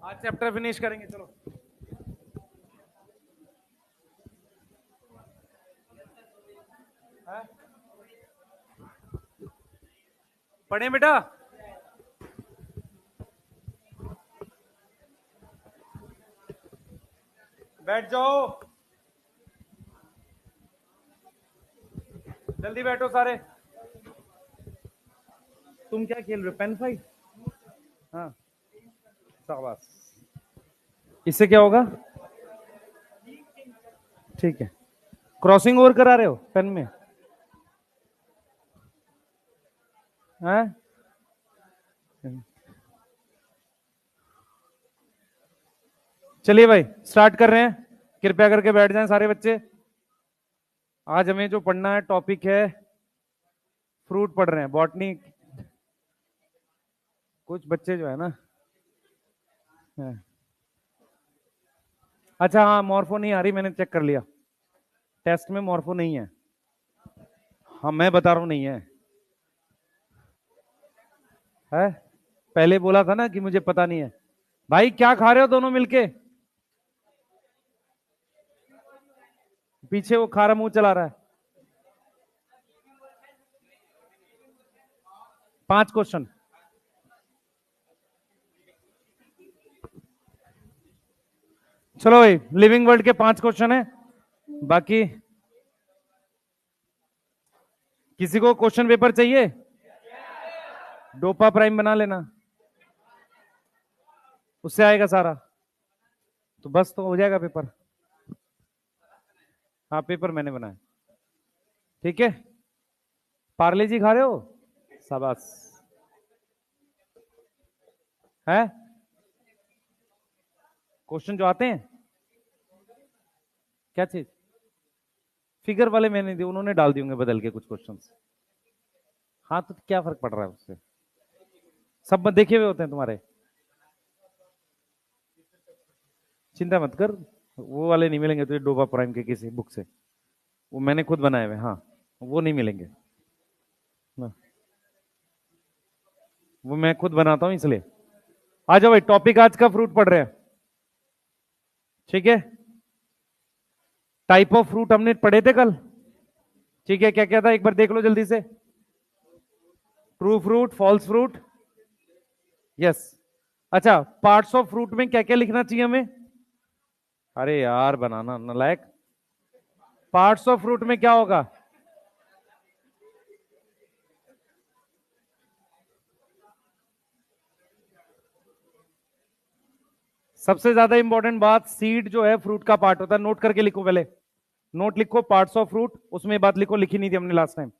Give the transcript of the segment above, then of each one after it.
आज chapter finish करेंगे, चलो। है? पढ़े बेटा? बैठ जाओ, जल्दी बैठो सारे। तुम क्या खेल रहे हो, पेन फाइट? हाँ, शाबाश। इससे क्या होगा? ठीक है, क्रॉसिंग ओवर करा रहे हो पेन में? हैं? चलिए भाई, स्टार्ट कर रहे हैं। कृपया करके बैठ जाएं सारे बच्चे। आज हमें जो पढ़ना है टॉपिक है फ्रूट पढ़ रहे हैं, बॉटनी। कुछ बच्चे जो है ना, अच्छा हाँ, मॉर्फो नहीं आ रही, मैंने चेक कर लिया। टेस्ट में मॉर्फो नहीं है। हाँ मैं बता रहा हूँ, नहीं है। है? पहले बोला था ना कि मुझे पता नहीं है। भाई क्या खा रहे हो दोनों मिलके? पीछे वो खारा मुंह चला रहा है। 5 क्वेश्चन। चलो भाई, लिविंग वर्ल्ड के 5 क्वेश्चन है। बाकी किसी को क्वेश्चन पेपर चाहिए? डोपा प्राइम बना लेना, उससे आएगा सारा। तो बस तो हो जाएगा पेपर। हाँ पेपर मैंने बनाया। ठीक है, पार्ले जी खा रहे हो? शाबाश। है? क्वेश्चन जो आते हैं, क्या चीज? फिगर वाले मैंने दिए, उन्होंने डाल दिए होंगे बदल के कुछ क्वेश्चन। हाँ तो क्या फर्क पड़ रहा है उससे? सब देखे हुए होते हैं तुम्हारे। चिंता मत कर, वो वाले नहीं मिलेंगे तुझे डोबा प्राइम के किसी बुक से। वो मैंने खुद बनाए हुए, हाँ। वो नहीं मिलेंगे ना, वो मैं खुद बनाता हूं इसलिए। आ जाओ भाई, टॉपिक आज का फ्रूट पढ़ रहे हैं। ठीक है, टाइप ऑफ फ्रूट हमने पढ़े थे कल। ठीक है, क्या क्या था एक बार देख लो जल्दी से। True fruit, false fruit. Yes. अच्छा, पार्ट्स ऑफ फ्रूट में क्या क्या लिखना चाहिए हमें? अरे यार बनाना नालायक। पार्ट्स ऑफ फ्रूट में क्या होगा? सबसे ज्यादा इंपॉर्टेंट बात, सीड जो है फ्रूट का पार्ट होता है। नोट करके लिखो पहले। नोट लिखो, पार्ट्स ऑफ फ्रूट, उसमें बात लिखो, लिखी नहीं थी हमने लास्ट टाइम।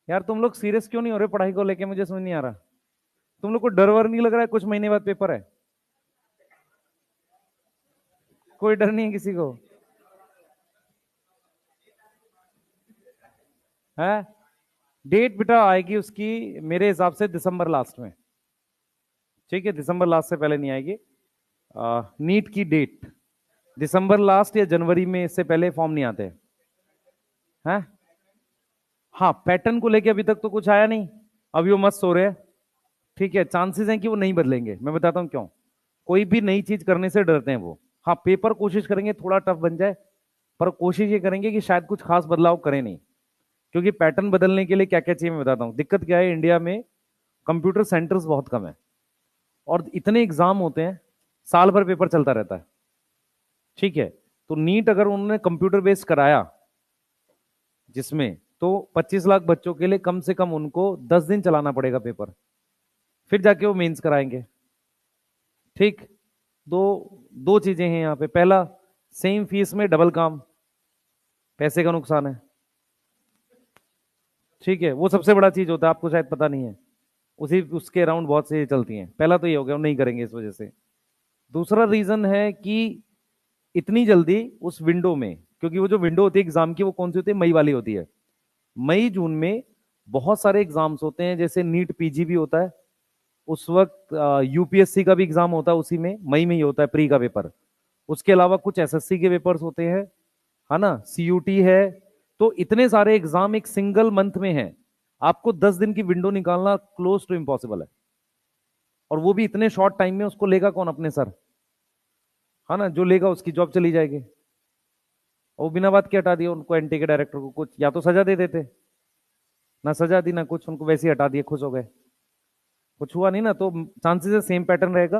यार तुम लोग सीरियस क्यों नहीं हो रहे पढ़ाई को लेके, मुझे समझ नहीं आ रहा। तुम लोग को डर वर नहीं लग रहा है? कुछ महीने बाद पेपर है। कोई डर नहीं है किसी को? है? डेट बेटा आएगी उसकी मेरे हिसाब से दिसंबर लास्ट में। ठीक है, दिसंबर लास्ट से पहले नहीं आएगी। नीट की डेट दिसंबर लास्ट या जनवरी में, इससे पहले फॉर्म नहीं आते हैं। हाँ, पैटर्न को लेके अभी तक तो कुछ आया नहीं। अभी वो मस्त हो रहे हैं। ठीक है, चांसेस हैं कि वो नहीं बदलेंगे, मैं बताता हूँ क्यों। कोई भी नई चीज करने से डरते हैं वो। हाँ, पेपर कोशिश करेंगे थोड़ा टफ बन जाए, पर कोशिश ये करेंगे कि शायद कुछ खास बदलाव करें नहीं। क्योंकि पैटर्न बदलने के लिए क्या क्या चाहिए मैं बताता हूँ। दिक्कत क्या है, इंडिया में कंप्यूटर सेंटर्स बहुत कम है, और इतने एग्जाम होते हैं, साल भर पेपर चलता रहता है। ठीक है, तो नीट अगर उन्होंने कंप्यूटर बेस्ड कराया जिसमें, तो 25 लाख बच्चों के लिए कम से कम उनको 10 दिन चलाना पड़ेगा पेपर, फिर जाके वो मेंस कराएंगे। ठीक। दो दो चीजें हैं यहाँ पे। पहला, सेम फीस में डबल काम, पैसे का नुकसान है। ठीक है, वो सबसे बड़ा चीज होता है, आपको शायद पता नहीं है। उसी उसके अराउंड बहुत से चलती हैं। पहला तो ये हो गया, वो नहीं करेंगे इस वजह से। दूसरा रीजन है कि इतनी जल्दी उस विंडो में, क्योंकि वो जो विंडो होती है एग्जाम की, वो कौन सी होती है? मई वाली होती है। मई जून में बहुत सारे एग्जाम्स होते हैं, जैसे नीट पीजी भी होता है उस वक्त, यूपीएससी का भी एग्जाम होता है उसी में, मई में ही होता है प्री का पेपर। उसके अलावा कुछ एसएससी के पेपर्स होते हैं, है ना, सीयूटी है। तो इतने सारे एग्जाम एक सिंगल मंथ में है, आपको 10 दिन की विंडो निकालना क्लोज टू इम्पॉसिबल है। और वो भी इतने शॉर्ट टाइम में, उसको लेगा कौन अपने सर? हाँ ना, जो लेगा उसकी जॉब चली जाएगी। वो बिना बात के हटा दिया उनको, एनटी के डायरेक्टर को। कुछ या तो सजा दे देते, ना सजा दी ना कुछ, उनको वैसे ही हटा दिए, खुश हो गए। कुछ हुआ नहीं ना, तो चांसेस है सेम पैटर्न रहेगा,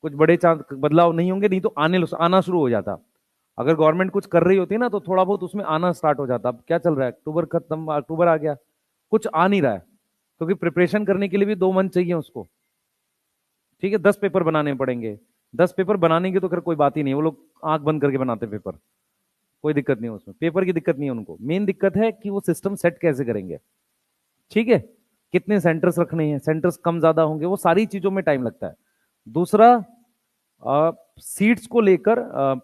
कुछ बड़े चांस बदलाव नहीं होंगे, नहीं तो आना शुरू हो जाता। अगर गवर्नमेंट कुछ कर रही होती ना तो थोड़ा बहुत उसमें आना स्टार्ट हो जाता। अब क्या चल रहा है, अक्टूबर खत्म, अक्टूबर आ गया, कुछ आ नहीं रहा है, क्योंकि प्रिपरेशन करने के लिए भी 2 मंथ चाहिए उसको। ठीक है, 10 पेपर बनाने पड़ेंगे। 10 पेपर बनाने की तो खैर कोई बात ही नहीं, वो लोग आंख बंद करके बनाते पेपर, कोई दिक्कत नहीं है उसमें, पेपर की दिक्कत नहीं है उनको। मेन दिक्कत है कि वो सिस्टम सेट कैसे करेंगे। ठीक है, कितने सेंटर्स रखने हैं, सेंटर्स कम ज्यादा होंगे, वो सारी चीजों में टाइम लगता है। दूसरा, सीट्स को लेकर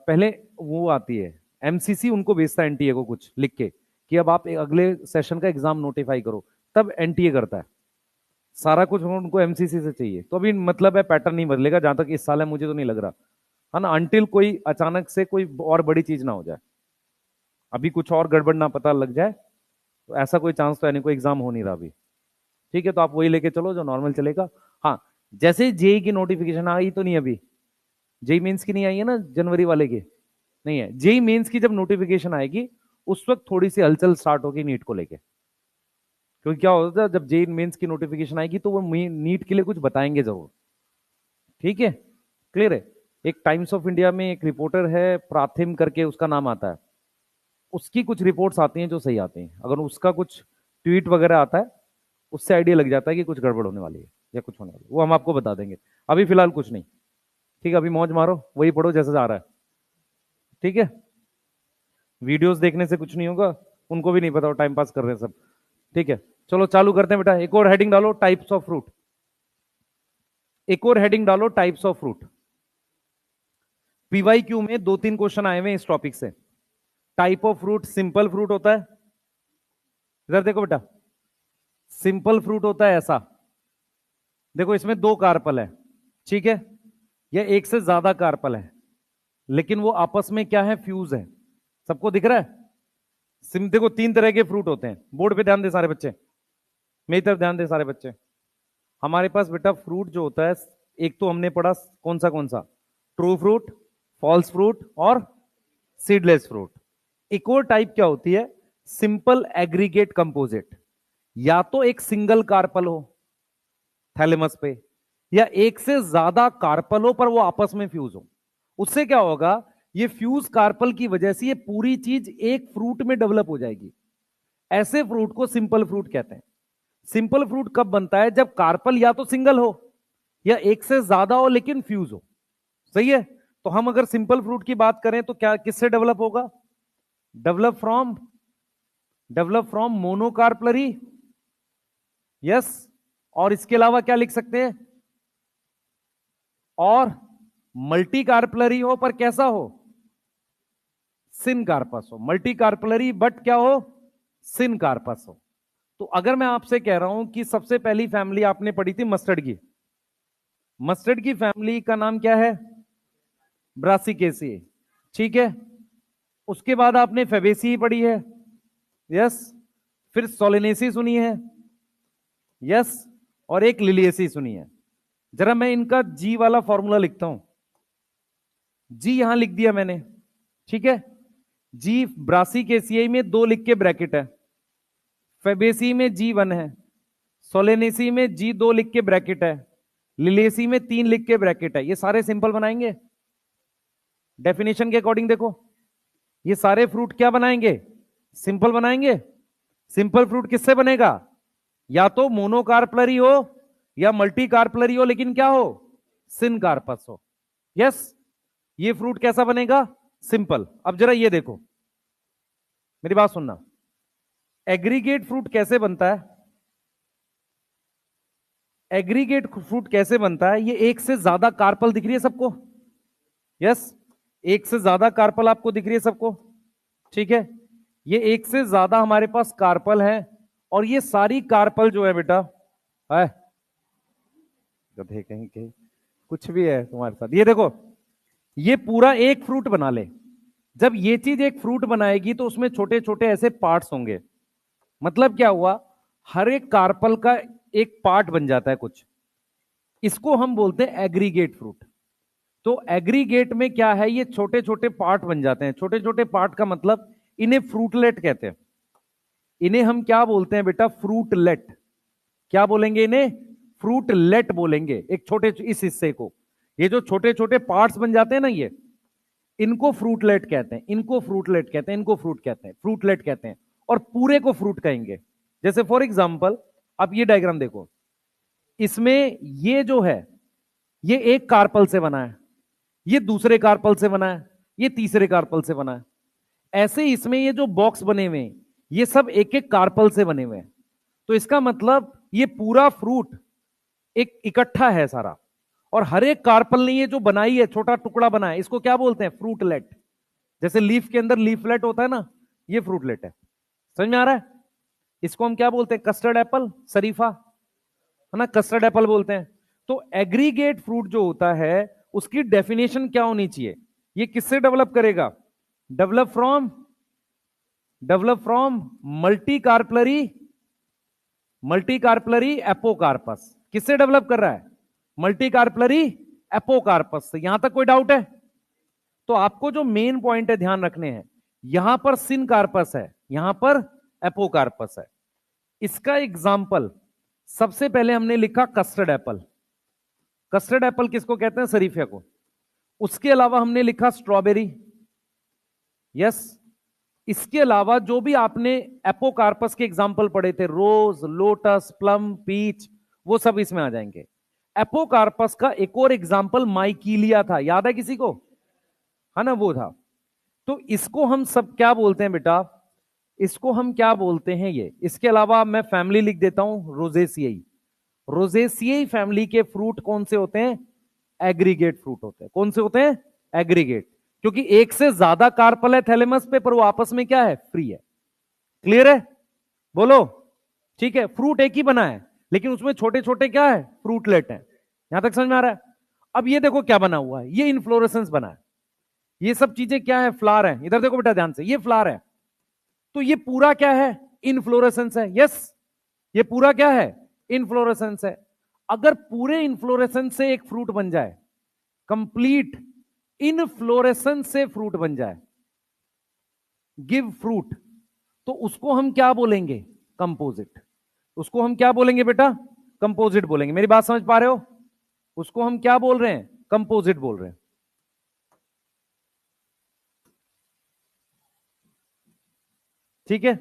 पहले वो आती है एमसीसी, उनको भेजता है एनटीए को कुछ लिख के कि अब आप अगले सेशन का एग्जाम नोटिफाई करो, तब एनटीए करता है। सारा कुछ उनको एमसीसी से चाहिए। तो अभी मतलब है पैटर्न नहीं बदलेगा जहां तक इस साल है, मुझे तो नहीं लग रहा है ना, अनटिल कोई अचानक से कोई और बड़ी चीज ना हो जाए, अभी कुछ और गड़बड़ ना पता लग जाए, तो ऐसा कोई चांस तो है नहीं, कोई एग्जाम हो नहीं रहा अभी। ठीक है, तो आप वही लेके चलो जो नॉर्मल चलेगा। हाँ, जैसे जेई की नोटिफिकेशन आई तो नहीं अभी, जेई मेंस की नहीं आई है ना, जनवरी वाले की नहीं है, जेई मेंस की जब नोटिफिकेशन आएगी उस वक्त थोड़ी सी हलचल स्टार्ट होगी नीट को लेके। क्योंकि क्या होता है, जब जेई मेंस की नोटिफिकेशन आएगी तो वो नीट के लिए कुछ बताएंगे जरूर। ठीक है, क्लियर है। एक टाइम्स ऑफ इंडिया में एक रिपोर्टर है प्राथिम करके, उसका नाम आता है, उसकी कुछ रिपोर्ट्स आती हैं जो सही आती हैं। अगर उसका कुछ ट्वीट वगैरह आता है, उससे आइडिया लग जाता है कि कुछ गड़बड़ होने वाली है या कुछ होने वाली है, वो हम आपको बता देंगे। अभी फिलहाल कुछ नहीं। ठीक है, अभी मौज मारो, वही पढ़ो जैसे जा रहा है। ठीक है, वीडियोस देखने से कुछ नहीं होगा, उनको भी नहीं पता, वो टाइम पास कर रहे हैं सब। ठीक है, चलो चालू करते हैं बेटा। एक और हेडिंग डालो, टाइप्स ऑफ फ्रूट। एक और हेडिंग डालो, टाइप्स ऑफ फ्रूट। पीवाईक्यू में 2-3 क्वेश्चन आए हुए इस टॉपिक से। Type of fruit, simple fruit होता है, इधर देखो बेटा, सिंपल फ्रूट होता है ऐसा, देखो इसमें 2 कार्पल है, ठीक है, या एक से ज्यादा कार्पल है, लेकिन वो आपस में क्या है, फ्यूज है। सबको दिख रहा है? देखो 3 तरह के फ्रूट होते हैं, बोर्ड पे ध्यान दे सारे बच्चे, मेरी तरफ ध्यान दे सारे बच्चे। हमारे पास बेटा फ्रूट जो होता है, एक तो हमने पढ़ा कौन सा, ट्रू फ्रूट, फॉल्स फ्रूट और सीडलेस फ्रूट। एक और टाइप क्या होती है, सिंपल एग्रीगेट कंपोजिट। या तो एक सिंगल कार्पल हो थैलेमस पे, या एक से ज्यादा कार्पल हो पर वो आपस में फ्यूज हो। उससे क्या होगा, ये फ्यूज कार्पल की वजह से ये पूरी चीज एक फ्रूट में डेवलप हो जाएगी। ऐसे फ्रूट को सिंपल फ्रूट कहते हैं। सिंपल फ्रूट कब बनता है, जब कार्पल या तो सिंगल हो या एक से ज्यादा हो लेकिन फ्यूज हो। सही है, तो हम अगर सिंपल फ्रूट की बात करें तो क्या किससे डेवलप होगा, डेवलप फ्रॉम मोनोकार्पलरी, यस, और इसके अलावा क्या लिख सकते हैं, और मल्टी कार्पलरी हो पर कैसा हो, सिन कार्पस हो। मल्टी कार्पलरी बट क्या हो, सिन कार्पस हो। तो अगर मैं आपसे कह रहा हूं कि सबसे पहली फैमिली आपने पढ़ी थी मस्टर्ड की, मस्टर्ड की फैमिली का नाम क्या है, ब्रासिकेसी, ठीक है। उसके बाद आपने फेबेसी पढ़ी है, यस, फिर सोलेनेसी सुनी है, यस, और एक लिलियसी सुनी है। जरा मैं इनका जी वाला फॉर्मूला लिखता हूं, जी यहां लिख दिया मैंने, ठीक है। जी ब्रासिकेसियाई में 2 लिख के ब्रैकेट है, फेबेसी में G1 है, सोलेनेसी में G2 लिख के ब्रैकेट है, लिलेसी में 3 लिख के ब्रैकेट है। ये सारे सिंपल बनाएंगे डेफिनेशन के अकॉर्डिंग। देखो ये सारे फ्रूट क्या बनाएंगे, सिंपल बनाएंगे। सिंपल फ्रूट किससे बनेगा, या तो मोनोकार्पलरी हो या मल्टी कार्पलरी हो, लेकिन क्या हो, सिन कार्पस हो। यस, ये फ्रूट कैसा बनेगा, सिंपल। अब जरा ये देखो, मेरी बात सुनना, एग्रीगेट फ्रूट कैसे बनता है, एग्रीगेट फ्रूट कैसे बनता है, ये एक से ज्यादा कार्पल दिख रही है सबको, यस, एक से ज्यादा कार्पल आपको दिख रही है सबको, ठीक है। ये एक से ज्यादा हमारे पास कार्पल है, और ये सारी कार्पल जो है बेटा, है गधे कहीं के, कुछ भी है तुम्हारे साथ। ये देखो, ये पूरा एक फ्रूट बना ले। जब ये चीज एक फ्रूट बनाएगी तो उसमें छोटे छोटे ऐसे पार्ट्स होंगे। मतलब क्या हुआ, हर एक कार्पल का एक पार्ट बन जाता है कुछ। इसको हम बोलते हैं एग्रीगेट फ्रूट। तो एग्रीगेट में क्या है, ये छोटे छोटे पार्ट बन जाते हैं। छोटे छोटे पार्ट का मतलब इन्हें फ्रूटलेट कहते हैं। इन्हें हम क्या बोलते हैं बेटा, फ्रूटलेट। क्या बोलेंगे इन्हें, फ्रूटलेट बोलेंगे। एक छोटे इस हिस्से को, ये जो छोटे छोटे पार्ट्स बन जाते हैं ना, ये इनको फ्रूटलेट कहते हैं, इनको फ्रूटलेट कहते हैं, इनको फ्रूट कहते हैं, फ्रूटलेट कहते हैं। और पूरे को फ्रूट कहेंगे। जैसे फॉर एग्जाम्पल आप ये डायग्राम देखो, इसमें ये जो है ये एक कार्पल से बना है, ये दूसरे कार्पल से बना है, ये तीसरे कार्पल से बना है। ऐसे इसमें ये जो बॉक्स बने हुए हैं ये सब एक एक कार्पल से बने हुए हैं। तो इसका मतलब ये पूरा फ्रूट एक इकट्ठा है सारा, और हर एक कार्पल ने ये जो बनाई है छोटा टुकड़ा बनाया, इसको क्या बोलते हैं, फ्रूटलेट। जैसे लीफ के अंदर लीफलेट होता है ना, ये फ्रूटलेट है। समझ में आ रहा है? इसको हम क्या बोलते हैं, कस्टर्ड एप्पल, शरीफा, है ना, कस्टर्ड एप्पल बोलते हैं। तो एग्रीगेट फ्रूट जो होता है उसकी डेफिनेशन क्या होनी चाहिए, ये किससे डेवलप करेगा, develop from multi carpellary apocarpous. किससे डेवलप कर रहा है, मल्टी कार्पलरी एपोकार्पस से। यहां तक कोई डाउट है? तो आपको जो मेन पॉइंट है ध्यान रखने हैं, यहां पर सिन कार्पस है, यहां पर एपोकार्पस है। इसका एग्जाम्पल सबसे पहले हमने लिखा कस्टर्ड एप्पल। कस्टर्ड एप्पल किसको कहते हैं, शरीफे को। उसके अलावा हमने लिखा स्ट्रॉबेरी, यस। इसके अलावा जो भी आपने एपोकार्पस के एग्जाम्पल पढ़े थे, रोज, लोटस, प्लम, पीच, वो सब इसमें आ जाएंगे। एपोकार्पस का एक और एग्जाम्पल माइकीलिया था, याद है किसी को, है ना, वो था। तो इसको हम सब क्या बोलते हैं बेटा, इसको हम क्या बोलते हैं ये। इसके अलावा मैं फैमिली लिख देता हूं, रोजेसियाई। रोजेसियाई फैमिली के फ्रूट कौन से होते हैं, एग्रीगेट फ्रूट होते हैं। कौन से होते हैं, एग्रीगेट। क्योंकि एक से ज्यादा कार्पल है थैलेमस पे, पर वो आपस में क्या है, फ्री है। क्लियर है, बोलो। ठीक है, फ्रूट एक ही बना है लेकिन उसमें छोटे छोटे क्या है, फ्रूटलेट है। यहां तक समझ में आ रहा है? अब ये देखो क्या बना हुआ है, ये इन्फ्लोरेसेंस बना है। ये सब चीजें क्या है, फ्लावर है। इधर देखो बेटा ध्यान से, ये फ्लावर है। तो ये पूरा क्या है, इनफ्लोरेसेंस है, यस। ये पूरा क्या है, इनफ्लोरेसेंस है। अगर पूरे इनफ्लोरेसेंस से एक फ्रूट बन जाए, कंप्लीट इनफ्लोरेसेंस से फ्रूट बन जाए, गिव फ्रूट, तो उसको हम क्या बोलेंगे, कंपोजिट। उसको हम क्या बोलेंगे बेटा, कंपोजिट बोलेंगे। मेरी बात समझ पा रहे हो? उसको हम क्या बोल रहे हैं, कंपोजिट बोल रहे हैं। ठीक है,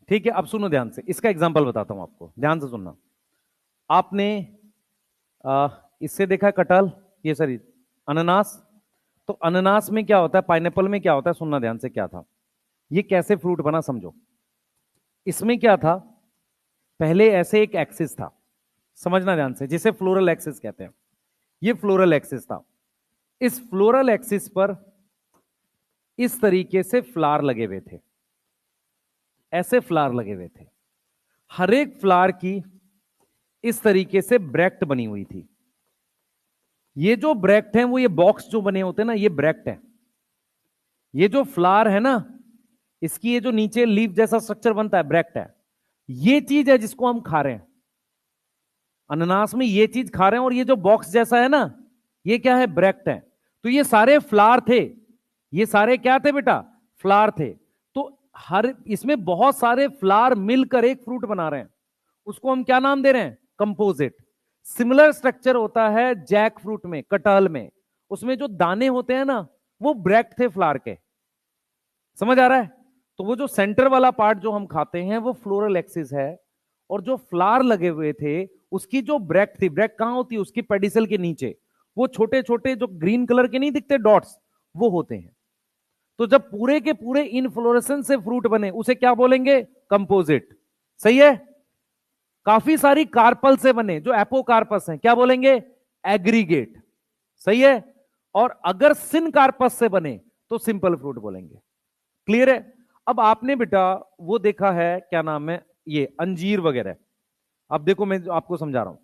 ठीक है। अब सुनो ध्यान से, इसका एग्जांपल बताता हूं आपको, ध्यान से सुनना। आपने इससे देखा कटहल, ये सॉरी अनानास। तो अनानास में क्या होता है, पाइनएप्पल में क्या होता है, सुनना ध्यान से क्या था, ये कैसे फ्रूट बना समझो। इसमें क्या था, पहले ऐसे एक एक्सिस था, समझना ध्यान से, जिसे फ्लोरल एक्सिस कहते हैं। ये फ्लोरल एक्सिस था। इस फ्लोरल एक्सिस पर इस तरीके से फ्लावर लगे हुए थे, ऐसे फ्लावर लगे हुए थे। हर एक फ्लावर की इस तरीके से ब्रैक्ट बनी हुई थी। ये जो ब्रैक्ट है, वो ये बॉक्स जो बने होते हैं ना, ये ब्रैक्ट है। ये जो फ्लावर है ना, इसकी ये जो नीचे लीफ जैसा स्ट्रक्चर बनता है, ब्रैक्ट है। ये चीज है जिसको हम खा रहे हैं, अनानास में ये चीज खा रहे हैं। और ये जो बॉक्स जैसा है ना, ये क्या है, ब्रैक्ट है। तो ये सारे फ्लावर थे, ये सारे क्या थे बेटा, फ्लावर थे। तो हर इसमें बहुत सारे फ्लावर मिलकर एक फ्रूट बना रहे हैं, उसको हम क्या नाम दे रहे हैं, कंपोजिट। सिमिलर स्ट्रक्चर होता है जैक फ्रूट में, कटहल में। उसमें जो दाने होते हैं ना, वो ब्रैक्ट थे फ्लावर के। समझ आ रहा है? तो वो जो सेंटर वाला पार्ट जो हम खाते हैं वो फ्लोरल एक्सिस है, और जो फ्लावर लगे हुए थे उसकी जो ब्रैक्ट थी, ब्रैक्ट कहां होती है, उसकी पेडिसल के नीचे, वो छोटे छोटे जो ग्रीन कलर के नहीं दिखते डॉट्स, वो होते हैं। तो जब पूरे के पूरे इनफ्लोरेसेंस से फ्रूट बने, उसे क्या बोलेंगे, कंपोजिट। सही है? काफी सारी कार्पल से बने जो एपोकार्पस हैं, क्या बोलेंगे, एग्रीगेट। सही है? और अगर सिन कार्पस से बने तो सिंपल फ्रूट बोलेंगे। क्लियर है? अब आपने बेटा वो देखा है, क्या नाम है, ये अंजीर वगैरह। अब देखो मैं आपको समझा रहा हूं,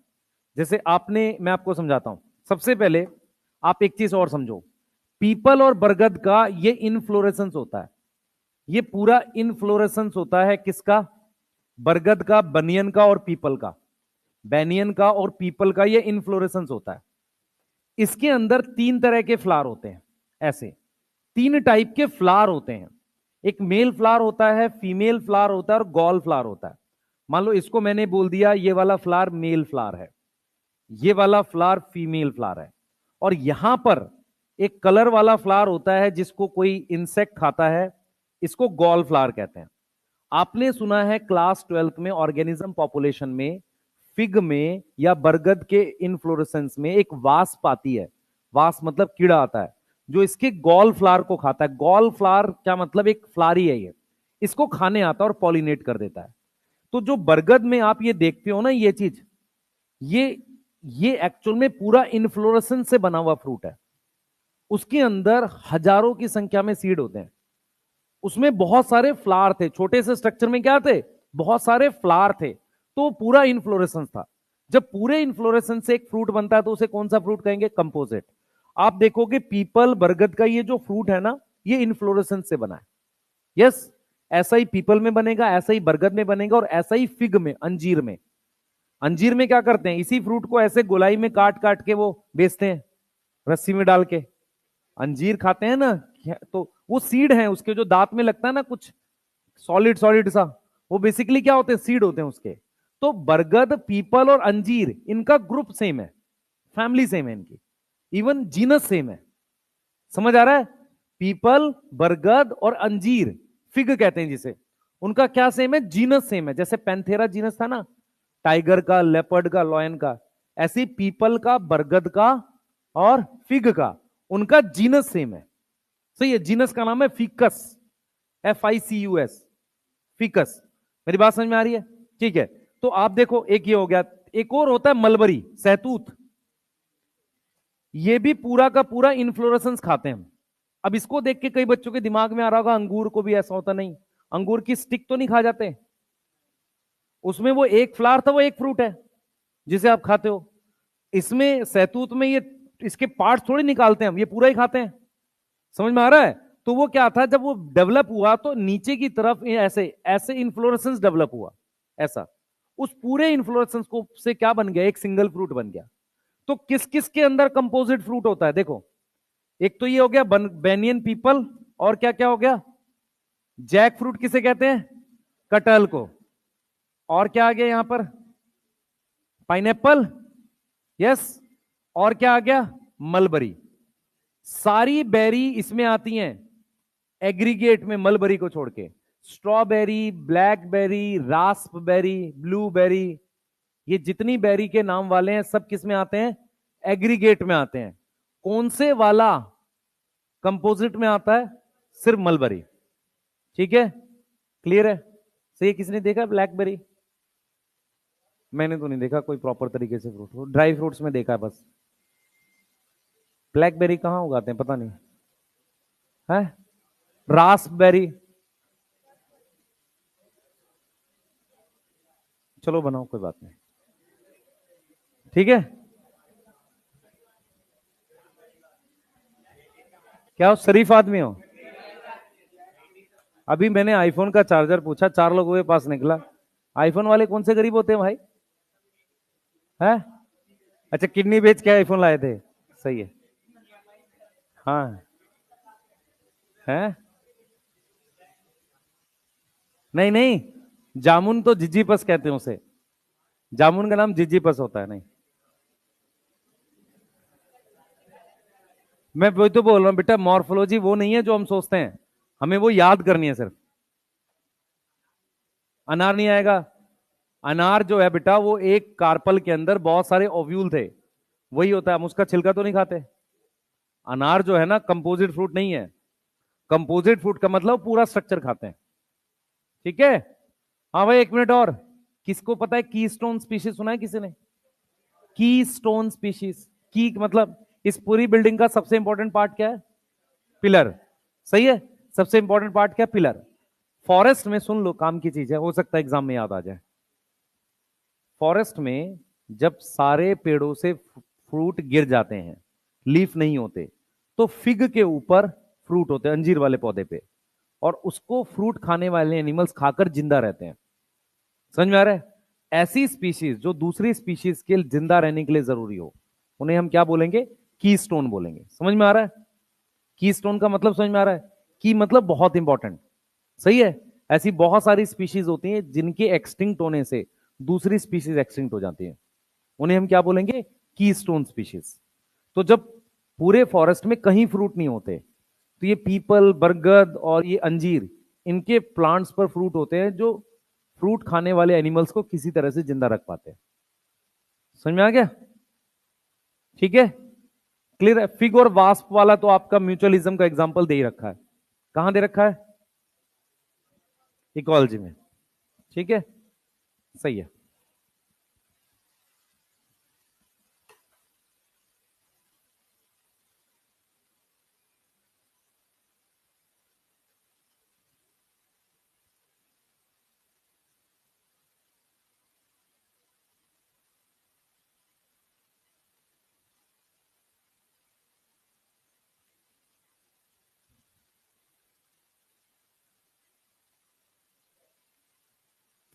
जैसे आपने, मैं आपको समझाता हूं। सबसे पहले आप एक चीज और समझो, पीपल और बरगद का ये इनफ्लोरेसेंस होता है। ये पूरा इनफ्लोरेसेंस होता है किसका, बरगद का, बनियन का और पीपल का, बैनियन का और पीपल का ये इन्फ्लोरेसेंस होता है। इसके अंदर तीन तरह के फ्लावर होते हैं, ऐसे तीन टाइप के फ्लावर होते हैं। एक मेल फ्लावर होता है, फीमेल फ्लावर होता है और गॉल फ्लावर होता है। मान लो इसको मैंने बोल दिया ये वाला फ्लावर मेल फ्लावर है, ये वाला फ्लावर फीमेल फ्लावर है, और यहां पर एक कलर वाला फ्लावर होता है जिसको कोई इंसेक्ट खाता है, इसको गॉल फ्लावर कहते हैं। आपने सुना है क्लास 12th में ऑर्गेनिज्म पॉपुलेशन में फिग में या बरगद के इनफ्लोरेसेंस में एक वास्प आती है, वास्प मतलब कीड़ा आता है जो इसके गॉल फ्लावर को खाता है। गॉल फ्लावर क्या मतलब, एक फ्लारी है ये, इसको खाने आता है और पॉलिनेट कर देता है। तो जो बरगद में आप ये देखते हो ना ये चीज, ये ये एक्चुअल में पूरा इन्फ्लोरेसेंस से बना हुआ फ्रूट है। उसके अंदर हजारों की संख्या में सीड होते हैं, उसमें बहुत सारे फ्लावर थे, छोटे से स्ट्रक्चर में क्या थे, बहुत सारे फ्लावर थे, तो पूरा इन्फ्लोरेसेंस था। जब पूरे इन्फ्लोरेसेंस से एक फ्रूट बनता है तो उसे कौन सा फ्रूट कहेंगे, कंपोजिट। आप देखोगे पीपल बरगद का ये जो फ्रूट है ना, ये इन्फ्लोरेसेंस से बना है। यस, ऐसा ही पीपल में बनेगा, ऐसा ही बरगद में बनेगा, और ऐसा ही फिग में, अंजीर में। अंजीर में क्या करते हैं, इसी फ्रूट को ऐसे गोलाई में काट काट के वो बेचते हैं, रस्सी में डाल के। अंजीर खाते हैं ना, तो वो सीड है उसके, जो दांत में लगता है ना कुछ सॉलिड सॉलिड सा, वो बेसिकली क्या होते हैं, सीड होते हैं उसके। तो बरगद, पीपल और अंजीर, इनका ग्रुप सेम है, फैमिली सेम है इनकी, इवन जीनस सेम है। समझ आ रहा है, पीपल, बरगद और अंजीर, फिग कहते हैं जिसे, उनका क्या सेम है, जीनस सेम है। जैसे पैंथेरा जीनस था ना, टाइगर का, लेपर्ड का, लॉयन का, ऐसे पीपल का, बरगद का और फिग का, उनका जीनस सेम है। सही है, जीनस का नाम है फिकस, FICUS, फिकस। मेरी बात समझ में आ रही है, ठीक है। तो आप देखो, एक ये हो गया, एक और होता है मलबरी, सहतूत, ये भी पूरा का पूरा इन्फ्लोरेसेंस खाते हैं। अब इसको देख के कई बच्चों के दिमाग में आ रहा होगा अंगूर को भी ऐसा होता, नहीं, अंगूर की स्टिक तो नहीं खा जाते, उसमें वो एक फ्लावर था, वो एक फ्रूट है जिसे आप खाते हो। इसमें सहतूत में ये इसके पार्ट थोड़ी निकालते हैं हम, ये पूरा ही खाते हैं। समझ में आ रहा है। तो वो क्या था, जब वो डेवलप हुआ तो नीचे की तरफ ऐसे ऐसे इन्फ्लोरेसेंस डेवलप हुआ, ऐसा, उस पूरे इन्फ्लोरेसेंस को से क्या बन गया, एक सिंगल फ्रूट बन गया। तो किस किस के अंदर कंपोजिट फ्रूट होता है, देखो, एक तो ये हो गया बेनियन पीपल, और क्या क्या हो गया, जैक फ्रूट किसे कहते हैं, कटहल को, और क्या आ गया यहां पर, पाइनएप्पल, यस, और क्या आ गया, मलबरी। सारी बेरी इसमें आती हैं एग्रीगेट में, मलबरी को छोड़ के। स्ट्रॉबेरी, ब्लैकबेरी, रास्पबेरी, ब्लूबेरी, ये जितनी बेरी के नाम वाले हैं सब किस में आते हैं, एग्रीगेट में आते हैं। कौन से वाला कंपोजिट में आता है, सिर्फ मलबरी। ठीक है, क्लियर है। सही है, किसने देखा ब्लैकबेरी, मैंने तो नहीं देखा कोई प्रॉपर तरीके से फ्रूट, ड्राई फ्रूट्स में देखा है बस। ब्लैकबेरी कहां उगाते हैं पता नहीं है, रास्पबेरी, चलो बनाओ कोई बात नहीं, ठीक है। क्या हो, शरीफ आदमी हो। अभी मैंने आईफोन का चार्जर पूछा, 4 लोगों के पास निकला। आईफोन वाले कौन से गरीब होते हैं भाई, है, अच्छा किडनी बेच के आईफोन लाए थे, सही है, हाँ, है, नहीं नहीं, जामुन तो जिजीपस कहते हैं उसे, जामुन का नाम जिजीपस होता है, नहीं। मैं वही तो बोल रहा हूं बेटा, मॉर्फोलॉजी वो नहीं है जो हम सोचते हैं, हमें वो याद करनी है सिर्फ। अनार नहीं आएगा, अनार जो है बेटा वो एक कार्पल के अंदर बहुत सारे ओव्यूल थे, वही होता है, हम उसका छिलका तो नहीं खाते। अनार जो है ना कंपोजिट फ्रूट नहीं है, कंपोजिट फ्रूट का मतलब पूरा स्ट्रक्चर खाते हैं, ठीक है। हाँ भाई, 1 मिनट और, किसको पता है कीस्टोन स्पीशीज, सुना है किसी ने, कीस्टोन स्पीशीज, की मतलब इस पूरी बिल्डिंग का सबसे इंपॉर्टेंट पार्ट क्या है, पिलर, सही है, सबसे इंपॉर्टेंट पार्ट क्या है, पिलर। फॉरेस्ट में सुन लो, काम की चीज है, हो सकता है एग्जाम में याद आ जाए। फॉरेस्ट में जब सारे पेड़ों से फ्रूट गिर जाते हैं, लीफ नहीं होते, तो फिग के ऊपर फ्रूट होते हैं, अंजीर वाले पौधे पे, और उसको फ्रूट खाने वाले एनिमल्स खाकर जिंदा रहते हैं। समझ में आ रहा है? ऐसी स्पीशीज जो दूसरी स्पीशीज के जिंदा रहने के लिए जरूरी हो, उन्हें हम क्या बोलेंगे? कीस्टोन बोलेंगे। समझ में आ रहा है? कीस्टोन का मतलब समझ में आ रहा है? की मतलब बहुत इंपॉर्टेंट। सही है। ऐसी बहुत सारी स्पीशीज होती हैं जिनके एक्सटिंक्ट होने से दूसरी स्पीशीज एक्सटिंक्ट हो जाती हैं, उन्हें हम क्या बोलेंगे? Keystone species. तो जब पूरे फॉरेस्ट में कहीं फ्रूट नहीं होते, तो ये पीपल, बरगद और ये अंजीर, इनके प्लांट्स पर फ्रूट होते हैं जो फ्रूट खाने वाले एनिमल्स को किसी तरह से जिंदा रख पाते हैं। समझ में आ गया? ठीक है, क्लियर है? फिग और वास्प वाला तो आपका म्यूचुअलिज्म का एग्जांपल दे ही रखा है। कहां दे रखा है? इकोलॉजी में। ठीक है, सही है।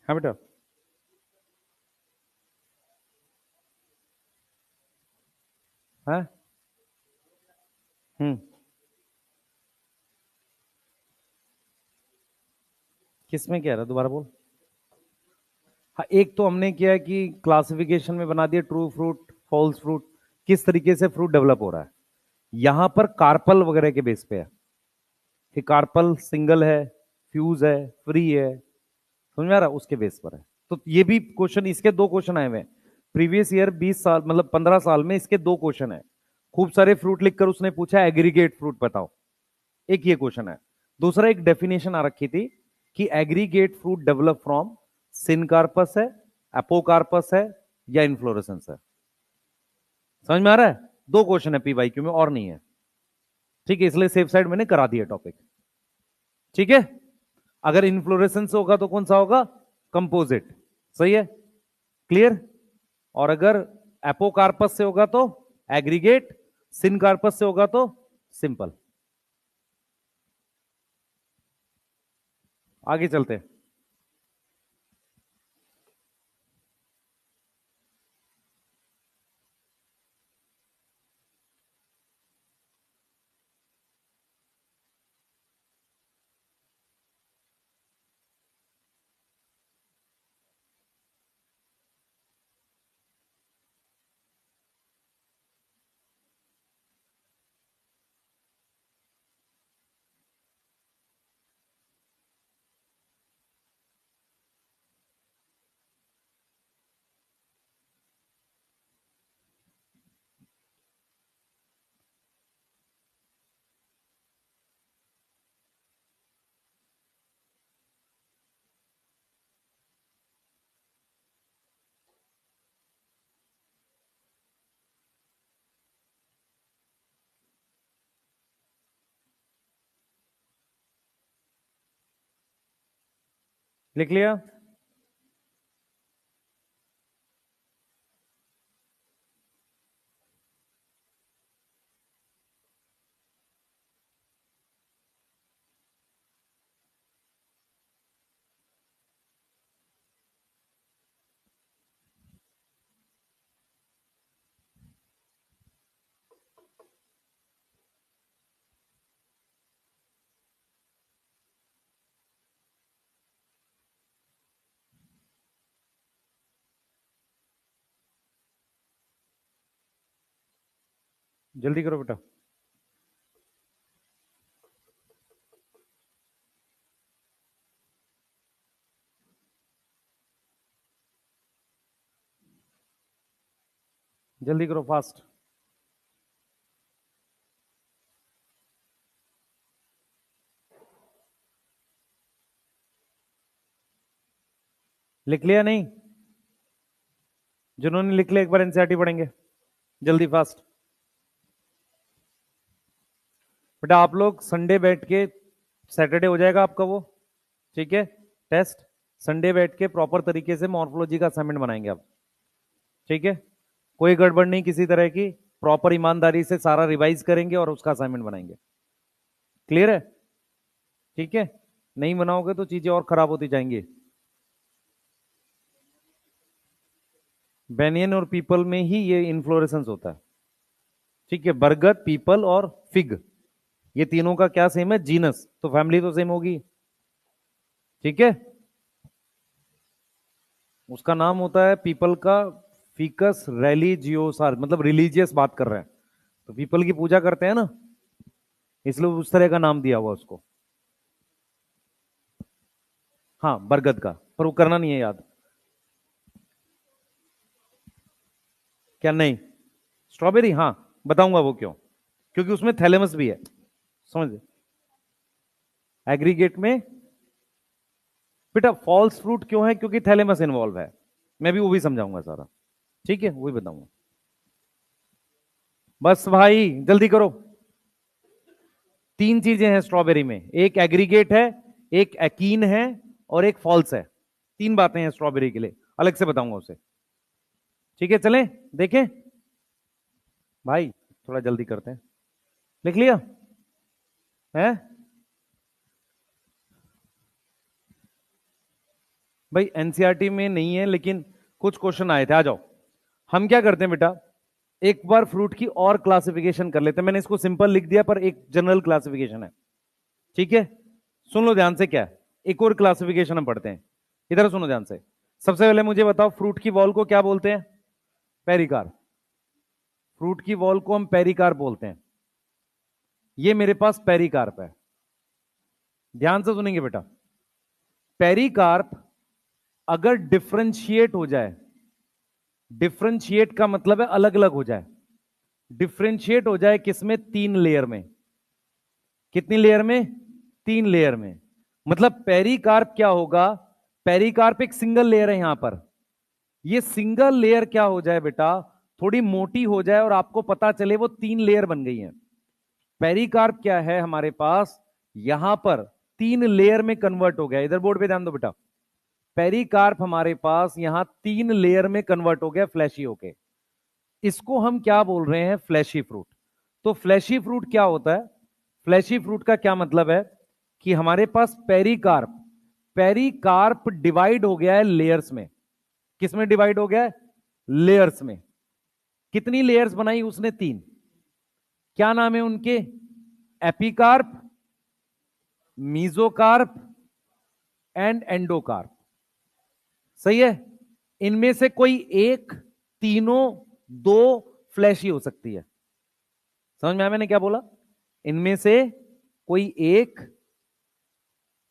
हाँ बेटा। हाँ। हम्म। किसमें क्या रहा, दोबारा बोल। हाँ, एक तो हमने किया है कि क्लासिफिकेशन में बना दिया ट्रू फ्रूट, फॉल्स फ्रूट, किस तरीके से फ्रूट डेवलप हो रहा है। यहां पर कार्पल वगैरह के बेस पे है कि कार्पल सिंगल है, फ्यूज है, फ्री है। समझ में आ रहा है? उसके बेस पर है। तो ये भी क्वेश्चन, इसके दो क्वेश्चन आए हुए हैं प्रीवियस ईयर, 20 साल मतलब 15 साल में इसके दो क्वेश्चन है। खूब सारे फ्रूट लिखकर उसने पूछा एग्रीगेट फ्रूट बताओ, एक ये क्वेश्चन है। दूसरा एक डेफिनेशन आ रखी थी कि aggregate fruit develop from syncarpous है, एपोकार्पस है, या इन्फ्लोरेसेंस है। समझ में आ रहा है? दो क्वेश्चन है पीवाईक्यू में, और नहीं है। ठीक है, इसलिए सेफ साइड मैंने करा दिया टॉपिक। ठीक है, अगर इन्फ्लोरेसेंस होगा तो कौन सा होगा? कंपोजिट। सही है, क्लियर। और अगर एपोकार्पस से होगा तो एग्रीगेट, सिनकार्पस से होगा तो सिंपल। आगे चलते हैं। लिख लिया? जल्दी करो बेटा। जल्दी करो, फास्ट। लिख लिया नहीं? जिन्होंने लिख लिया एक बार एनसीईआरटी पढ़ेंगे, जल्दी फास्ट। बेटा आप लोग संडे बैठ के, सैटरडे हो जाएगा आपका वो, ठीक है, टेस्ट। संडे बैठ के प्रॉपर तरीके से मॉर्फोलॉजी का असाइनमेंट बनाएंगे आप। ठीक है, कोई गड़बड़ नहीं किसी तरह की, प्रॉपर ईमानदारी से सारा रिवाइज करेंगे और उसका असाइनमेंट बनाएंगे। क्लियर है? ठीक है, नहीं बनाओगे तो चीजें और खराब होती जाएंगी। बेनियन और पीपल में ही ये इन्फ्लोरेसेंस होता है। ठीक है, बरगद, पीपल और फिग, ये तीनों का क्या सेम है? जीनस, तो फैमिली तो सेम होगी। ठीक है, उसका नाम होता है पीपल का फिकस रेलिजियोसार, मतलब रिलीजियस बात कर रहे हैं, तो पीपल की पूजा करते हैं ना, इसलिए उस तरह का नाम दिया हुआ उसको। हाँ, बरगद का, पर वो करना नहीं है याद। क्या नहीं? स्ट्रॉबेरी, हाँ, बताऊंगा वो क्यों। क्योंकि उसमें थैलेमस भी है, समझ। एग्रीगेट में बेटा फॉल्स फ्रूट क्यों है? क्योंकि थैलेमस इन्वॉल्व है। मैं भी वो भी समझाऊंगा सारा। ठीक है, वही बताऊंगा। बस भाई जल्दी करो। तीन चीजें हैं स्ट्रॉबेरी में, एक एग्रीगेट है, एक एकीन है, और एक फॉल्स है। तीन बातें हैं स्ट्रॉबेरी के लिए, अलग से बताऊंगा उसे। ठीक है, चलें देखें। भाई थोड़ा जल्दी करते हैं। लिख लिया है? भाई एनसीईआरटी में नहीं है, लेकिन कुछ क्वेश्चन आए थे, आ जाओ। हम क्या करते हैं बेटा, एक बार फ्रूट की और क्लासिफिकेशन कर लेते हैं। मैंने इसको सिंपल लिख दिया, पर एक जनरल क्लासिफिकेशन है। ठीक है, सुन लो ध्यान से, क्या है, एक और क्लासिफिकेशन हम पढ़ते हैं। इधर सुनो ध्यान से। सबसे पहले मुझे बताओ, फ्रूट की वॉल को क्या बोलते हैं? पेरिकार्प। फ्रूट की वॉल को हम पेरिकार्प बोलते हैं। ये मेरे पास पेरिकार्प है। ध्यान से सुनेंगे बेटा। पेरिकार्प अगर डिफरेंशिएट हो जाए, डिफरेंशिएट का मतलब है अलग अलग हो जाए, डिफरेंशिएट हो जाए किसमें? तीन लेयर में। कितनी लेयर में? तीन लेयर में। मतलब पेरिकार्प क्या होगा? पेरिकार्प एक सिंगल लेयर है यहां पर। ये सिंगल लेयर क्या हो जाए बेटा, थोड़ी मोटी हो जाए और आपको पता चले वो तीन लेयर बन गई है। पेरिकार्प क्या है हमारे पास, यहां पर तीन लेयर में कन्वर्ट हो गया। इधर बोर्ड पे ध्यान दो बेटा। पेरिकार्प हमारे पास यहां तीन लेयर में कन्वर्ट हो गया, फ्लैशी होके। इसको हम क्या बोल रहे हैं? Fleshy fruit. तो फ्लैशी फ्रूट क्या होता है? फ्लैशी फ्रूट का क्या मतलब है कि हमारे पास पेरिकार्प, पेरिकार्प डिवाइड हो गया है लेयर्स में। किसमें डिवाइड हो गया है? लेयर्स में। कितनी लेयर्स बनाई उसने? तीन। क्या नाम है उनके? Epicarp, mesocarp and endocarp. सही है। इनमें से कोई एक, तीनों, दो फ्लैशी हो सकती है। समझ में आया मैंने क्या बोला? इनमें से कोई एक,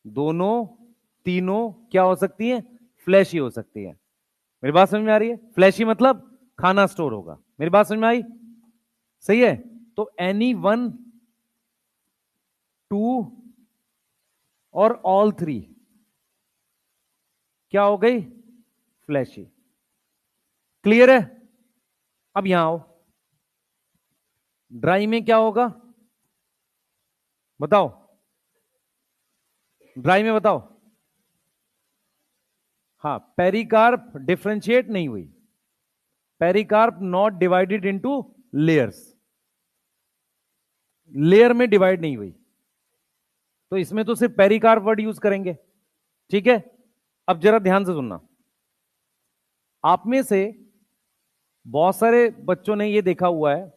दोनों, तीनों क्या हो सकती है? फ्लैशी हो सकती है। मेरी बात समझ में आ रही है? फ्लैशी मतलब खाना स्टोर होगा। मेरी बात समझ में आई? सही है। तो एनी वन, टू और ऑल थ्री क्या हो गई? फ्लैशी। क्लियर है? अब यहां आओ। ड्राई में क्या होगा बताओ? ड्राई में बताओ। हाँ, पेरिकार्प डिफरेंशिएट नहीं हुई, pericarp not divided into layers, layer में डिवाइड नहीं हुई, तो इसमें तो सिर्फ पेरिकार्प वर्ड यूज करेंगे। ठीक है, अब जरा ध्यान से सुनना। आप में से बहुत सारे बच्चों ने यह देखा हुआ है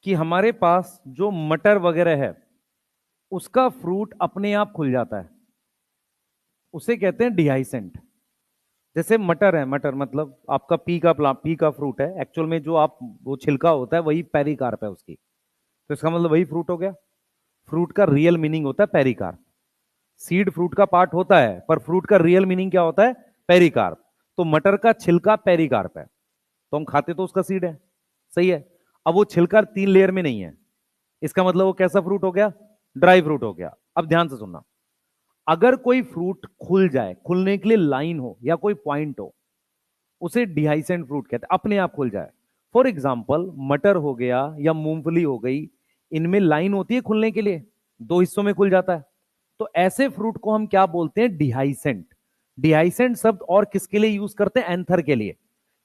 कि हमारे पास जो मटर वगैरह है, उसका फ्रूट अपने आप खुल जाता है, उसे कहते हैं डिहाइसेंट। जैसे मटर है, मटर मतलब आपका पी का फ्रूट है, एक्चुअल में जो आप वो छिलका होता है वही पेरिकार्प है उसकी, तो इसका मतलब वही फ्रूट हो गया। फ्रूट का रियल मीनिंग होता है पेरिकार्प। सीड फ्रूट का पार्ट होता है, पर फ्रूट का रियल मीनिंग क्या होता है? पेरिकार्प। तो मटर का छिलका पेरिकार्प है, तो हम खाते तो उसका सीड है। सही है। अब वो छिलका तीन लेयर में नहीं है, इसका मतलब वो कैसा फ्रूट हो गया? ड्राई फ्रूट हो गया। अब ध्यान से सुनना। अगर कोई फ्रूट खुल जाए, खुलने के लिए लाइन हो या कोई पॉइंट हो, उसे डिहाइसेंट फ्रूट कहते हैं, अपने आप खुल जाए। फॉर एग्जाम्पल मटर हो गया या मूंगफली हो गई, इनमें लाइन होती है खुलने के लिए, दो हिस्सों में खुल जाता है, तो ऐसे फ्रूट को हम क्या बोलते हैं? डिहाइसेंट। डिहाइसेंट शब्द और किसके लिए यूज करते हैं? एंथर के लिए।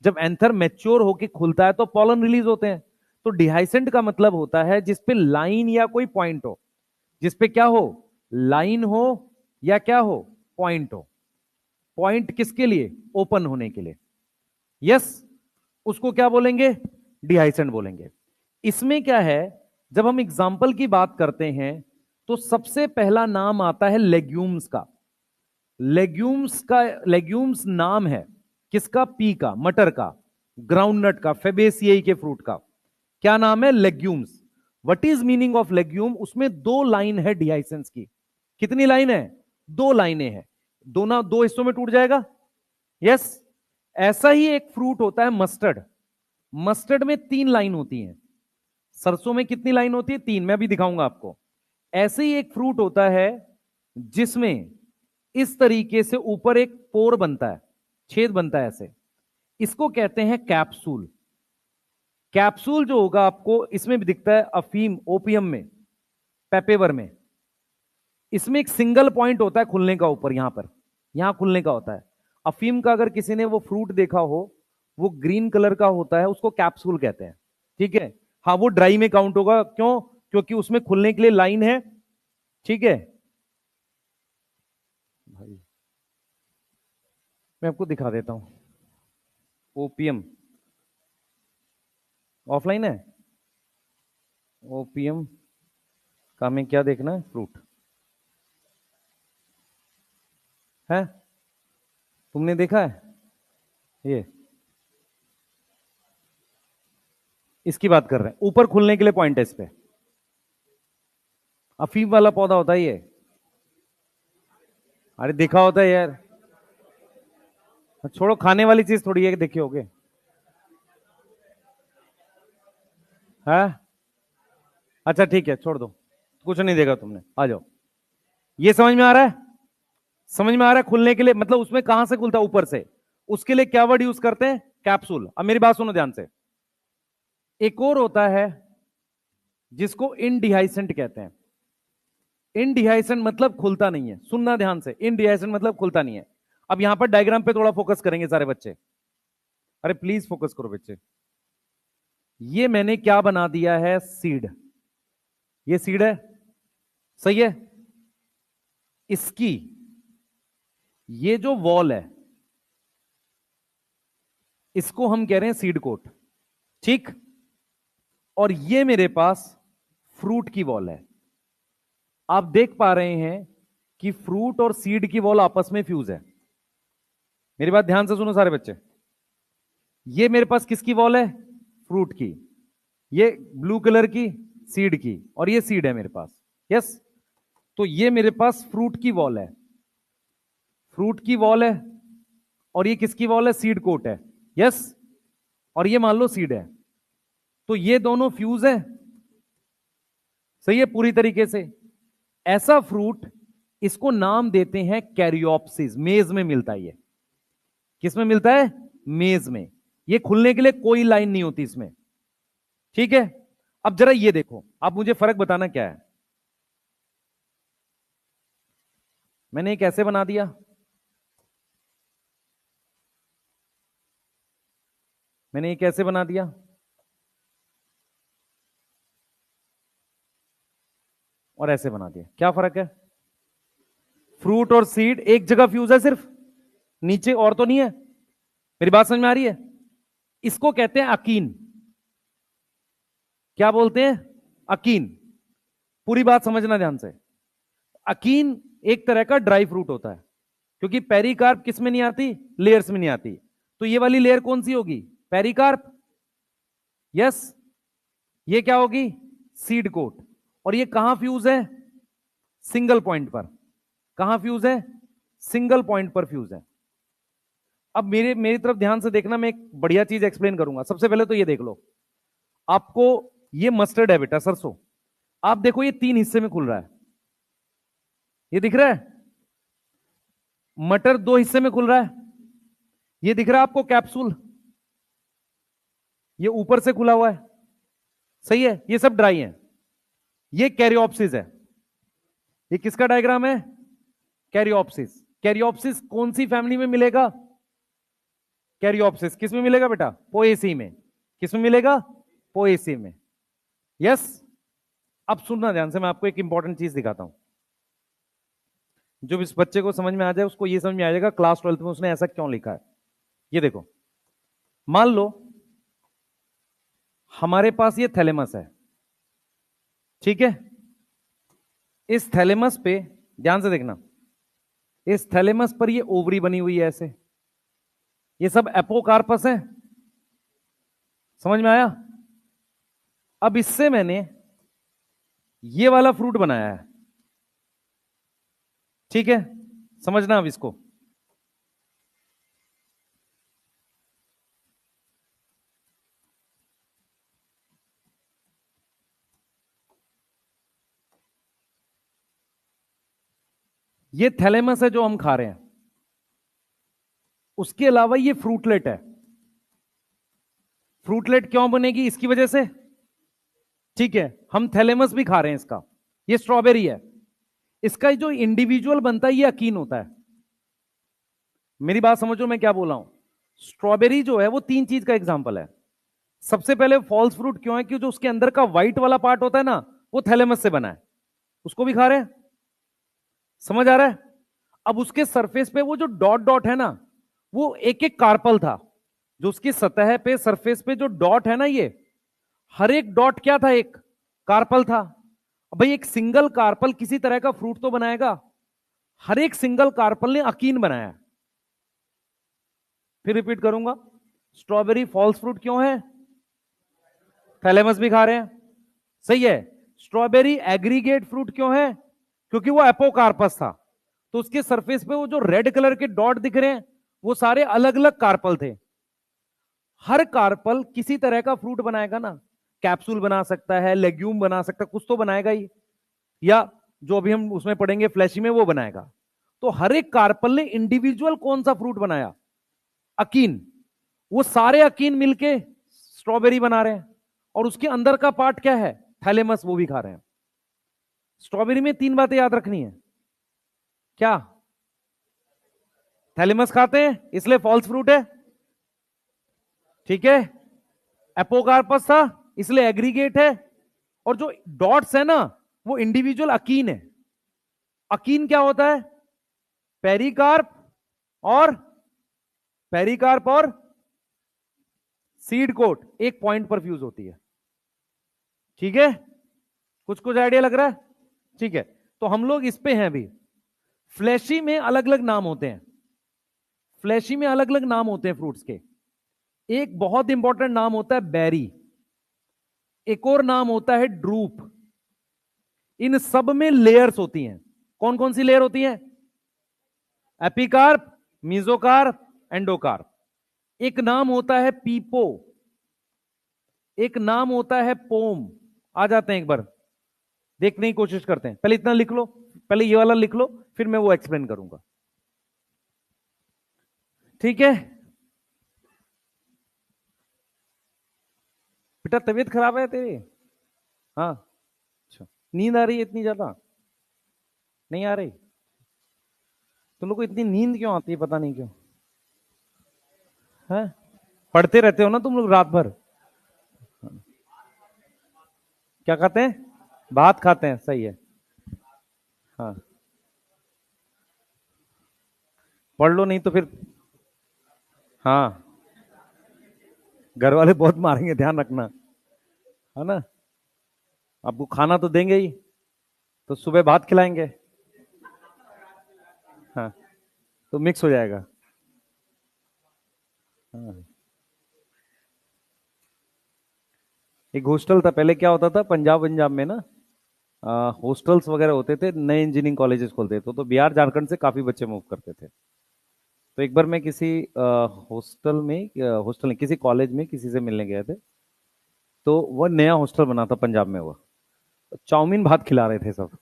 जब एंथर मैच्योर होकर खुलता है तो पॉलन रिलीज होते हैं। तो डिहाइसेंट का मतलब होता है जिसपे लाइन या कोई पॉइंट हो, जिसपे क्या हो? लाइन हो या क्या हो? पॉइंट हो। पॉइंट किसके लिए? ओपन होने के लिए। यस, उसको क्या बोलेंगे? डिहाइसेंट बोलेंगे। इसमें क्या है, जब हम एग्जाम्पल की बात करते हैं तो सबसे पहला नाम आता है लेग्यूम्स का। लेग्यूम्स नाम है किसका? पी का, मटर का, ग्राउंडनट का, फेबेसियाई के फ्रूट का। क्या नाम है? Legumes. What is meaning of legume? उसमें दो लाइन है डिहाइसेंस की। कितनी लाइन है? दो लाइनें हैं। दोनों दो हिस्सों में टूट जाएगा। यस। ऐसा ही एक फ्रूट होता है मस्टर्ड। मस्टर्ड में तीन लाइन होती है। सरसों में कितनी लाइन होती है? तीन। मैं भी दिखाऊंगा आपको। ऐसे ही एक फ्रूट होता है जिसमें इस तरीके से ऊपर एक पोर बनता है, छेद बनता है ऐसे। इसको कहते हैं कैप्सूल। कैप्सूल जो होगा आपको इसमें भी दिखता है, अफीम, ओपियम में, पेपेवर में। इसमें एक सिंगल पॉइंट होता है खुलने का, ऊपर यहां पर, यहां खुलने का होता है। अफीम का अगर किसी ने वो फ्रूट देखा हो, वो ग्रीन कलर का होता है, उसको कैप्सूल कहते हैं। ठीक है। हाँ, वो ड्राई में काउंट होगा। क्यों? क्योंकि उसमें खुलने के लिए लाइन है। ठीक है भाई, मैं आपको दिखा देता हूं। ओपियम ऑफलाइन है। ओपियम का में क्या देखना है? फ्रूट है। तुमने देखा है? ये इसकी बात कर रहे हैं, ऊपर खुलने के लिए पॉइंट है इस पे। अफीम वाला पौधा होता है ये। अरे देखा होता है यार। छोड़ो, खाने वाली चीज थोड़ी है कि देखे होगे। है। अच्छा ठीक है, छोड़ दो, कुछ नहीं देखा तुमने, आ जाओ। ये समझ में आ रहा है? समझ में आ रहा है? खुलने के लिए मतलब उसमें कहां से खुलता है? ऊपर से। उसके लिए क्या वर्ड यूज करते हैं? कैप्सूल। अब मेरी बात सुनो ध्यान से। एक और होता है जिसको इनडिहाइसेंट कहते हैं। इनडिहाइसेंट मतलब खुलता नहीं है। सुनना ध्यान से, इनडिहाइसेंट मतलब खुलता नहीं है। अब यहां पर डायग्राम पे थोड़ा फोकस करेंगे सारे बच्चे। अरे प्लीज फोकस करो बच्चे। ये मैंने क्या बना दिया है? सीड। ये सीड है, सही है। इसकी ये जो वॉल है, इसको हम कह रहे हैं सीड कोट। ठीक। और ये मेरे पास फ्रूट की वॉल है। आप देख पा रहे हैं कि फ्रूट और सीड की वॉल आपस में फ्यूज है। मेरी बात ध्यान से सुनो सारे बच्चे। ये मेरे पास किसकी वॉल है? फ्रूट की। ये ब्लू कलर की सीड की, और ये सीड है मेरे पास। यस। तो ये मेरे पास फ्रूट की वॉल है, फ्रूट की वॉल है। और ये किसकी वॉल है? सीड कोट है। यस। और ये मान लो सीड है। तो ये दोनों फ्यूज है, सही है पूरी तरीके से। ऐसा फ्रूट, इसको नाम देते हैं कैरियोप्सिस। मेज में मिलता है ये। किस में मिलता है? मेज में। ये खुलने के लिए कोई लाइन नहीं होती इसमें। ठीक है। अब जरा ये देखो, आप मुझे फर्क बताना क्या है। मैंने एक ऐसे बना दिया, मैंने एक ऐसे बना दिया, और ऐसे बना दिया। क्या फर्क है? फ्रूट और सीड एक जगह फ्यूज है सिर्फ, नीचे और तो नहीं है। मेरी बात समझ में आ रही है? इसको कहते हैं अकीन। क्या बोलते हैं? अकीन। पूरी बात समझना ध्यान से। अकीन एक तरह का ड्राई फ्रूट होता है, क्योंकि पेरिकार्प किस में नहीं आती? लेयर्स में नहीं आती। तो ये वाली लेयर कौन सी होगी? पेरिकार्प। यस। ये क्या होगी? Seed coat. और ये कहां फ्यूज है? सिंगल पॉइंट पर। कहां फ्यूज है? सिंगल पॉइंट पर फ्यूज है। अब मेरे मेरी तरफ ध्यान से देखना, मैं एक बढ़िया चीज एक्सप्लेन करूंगा। सबसे पहले तो ये देख लो, आपको ये मस्टर्ड है बेटा, सरसों। आप देखो ये तीन हिस्से में खुल रहा है, ये दिख रहा है। मटर दो हिस्से में खुल रहा है, ये दिख रहा है आपको कैप्सूल। ये ऊपर से खुला हुआ है, सही है। ये सब ड्राई है। ये कैरियोप्सिस है। ये किसका डायग्राम है? कैरियोप्सिस। कैरियोप्सिस कौन सी फैमिली में मिलेगा? कैरियोप्सिस किस में मिलेगा बेटा? पोएसी में। किस में मिलेगा? पोएसी में। यस। अब सुनना ध्यान से, मैं आपको एक इंपॉर्टेंट चीज दिखाता हूं। जो इस बच्चे को समझ में आ जाए, उसको ये समझ में आ जाएगा क्लास 12th में उसने ऐसा क्यों लिखा है। ये देखो, मान लो हमारे पास ये थैलेमस है, ठीक है। इस थैलेमस पे ध्यान से देखना, इस थैलेमस पर ये ओवरी बनी हुई है ऐसे, ये सब एपोकार्पस है, समझ में आया। अब इससे मैंने ये वाला फ्रूट बनाया है, ठीक है। समझना अब इसको, ये थैलेमस है जो हम खा रहे हैं, उसके अलावा ये फ्रूटलेट है। फ्रूटलेट क्यों बनेगी, इसकी वजह से, ठीक है। हम थैलेमस भी खा रहे हैं इसका, ये स्ट्रॉबेरी है, इसका जो इंडिविजुअल बनता है ये अकीन होता है। मेरी बात समझो मैं क्या बोल रहा हूं। स्ट्रॉबेरी जो है वो तीन चीज का एग्जांपल है। सबसे पहले फॉल्स फ्रूट क्यों है, क्योंकि जो उसके अंदर का व्हाइट वाला पार्ट होता है ना, वो थैलेमस से बना है, उसको भी खा रहे हैं, समझ आ रहा है। अब उसके सरफेस पे वो जो डॉट डॉट है ना, वो एक एक कार्पल था, जो उसकी सतह पे सरफेस पे जो डॉट है ना, ये हर एक डॉट क्या था, एक कार्पल था। अब भाई एक सिंगल कार्पल किसी तरह का फ्रूट तो बनाएगा, हर एक सिंगल कार्पल ने अकीन बनाया। फिर रिपीट करूंगा, स्ट्रॉबेरी फॉल्स फ्रूट क्यों है, थैलेमस भी खा रहे हैं, सही है। स्ट्रॉबेरी एग्रीगेट फ्रूट क्यों है, क्योंकि वो एपोकार्पस था, तो उसके सरफेस पे वो जो रेड कलर के डॉट दिख रहे हैं वो सारे अलग अलग कार्पल थे। हर कार्पल किसी तरह का फ्रूट बनाएगा ना, कैप्सूल बना सकता है, लेग्यूम बना सकता है, कुछ तो बनाएगा ही, या जो अभी हम उसमें पढ़ेंगे फ्लैशी में वो बनाएगा। तो हर एक कार्पल ने इंडिविजुअल कौन सा फ्रूट बनाया, अकीन। वो सारे अकीन मिलके स्ट्रॉबेरी बना रहे हैं, और उसके अंदर का पार्ट क्या है, थैलेमस, वो भी खा रहे हैं। स्ट्रॉबेरी में तीन बातें याद रखनी है, क्या, थैलेमस खाते हैं इसलिए फॉल्स फ्रूट है, ठीक है। एपोकार्पस था इसलिए एग्रीगेट है, और जो डॉट्स है ना वो इंडिविजुअल अकीन है। अकीन क्या होता है, पेरिकार्प और पेरिकार्प और सीड कोट एक पॉइंट पर फ्यूज होती है, ठीक है। कुछ कुछ आइडिया लग रहा है, ठीक है। तो हम लोग इस पे हैं अभी। फ्लैशी में अलग अलग नाम होते हैं, फ्लैशी में अलग अलग नाम होते हैं फ्रूट्स के। एक बहुत इंपॉर्टेंट नाम होता है बेरी, एक और नाम होता है ड्रूप। इन सब में लेयर्स होती हैं, कौन कौन सी लेयर होती हैं, एपिकार्प, मीजोकार्प, एंडोकार्प। एक नाम होता है पीपो, एक नाम होता है पोम। आ जाते हैं एक बार, देखने की कोशिश करते हैं। पहले इतना लिख लो, पहले ये वाला लिख लो, फिर मैं वो एक्सप्लेन करूंगा, ठीक है। बेटा तबीयत खराब है तेरी, हाँ, अच्छा। नींद आ रही है इतनी ज्यादा, नहीं आ रही, तुम लोग को इतनी नींद क्यों आती है, पता नहीं क्यों है। पढ़ते रहते हो ना तुम लोग रात भर, क्या खाते हैं, भात खाते हैं, सही है, हाँ। पढ़ लो नहीं तो फिर, हाँ, घर वाले बहुत मारेंगे, ध्यान रखना, है ना। आपको खाना तो देंगे ही, तो सुबह भात खिलाएंगे, हाँ, तो मिक्स हो जाएगा, हाँ। एक हॉस्टल था पहले, क्या होता था पंजाब पंजाब में ना, हॉस्टल्स वगैरह होते थे, नए इंजीनियरिंग कॉलेजेस खोलते थे, तो बिहार झारखंड से काफी बच्चे मूव करते थे। तो एक बार मैं किसी हॉस्टल में किसी कॉलेज में किसी से मिलने गए थे, तो वो नया हॉस्टल बना था पंजाब में, वो चाउमीन भात खिला रहे थे सब,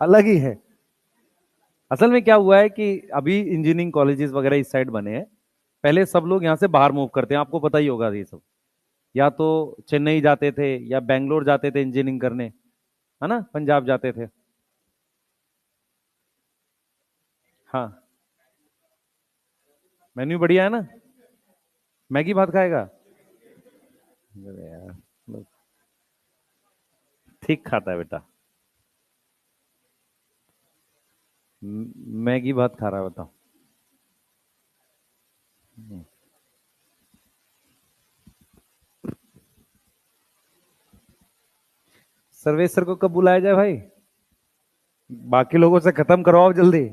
अलग ही है। असल में क्या हुआ है कि अभी इंजीनियरिंग कॉलेजेस वगैरह इस साइड बने हैं, पहले सब लोग यहाँ से बाहर मूव करते हैं, आपको पता ही होगा ये सब, या तो चेन्नई जाते थे या बैंगलोर जाते थे इंजीनियरिंग करने, है ना, पंजाब जाते थे, हाँ। मेन्यू बढ़िया है ना, मैगी भात खाएगा, अरे यार, ठीक खाता है बेटा, मैगी भात खा रहा है, बताओ। सर्वेश्वर को कब बुलाया जाए भाई? बाकी लोगों से खत्म करवाओ जल्दी।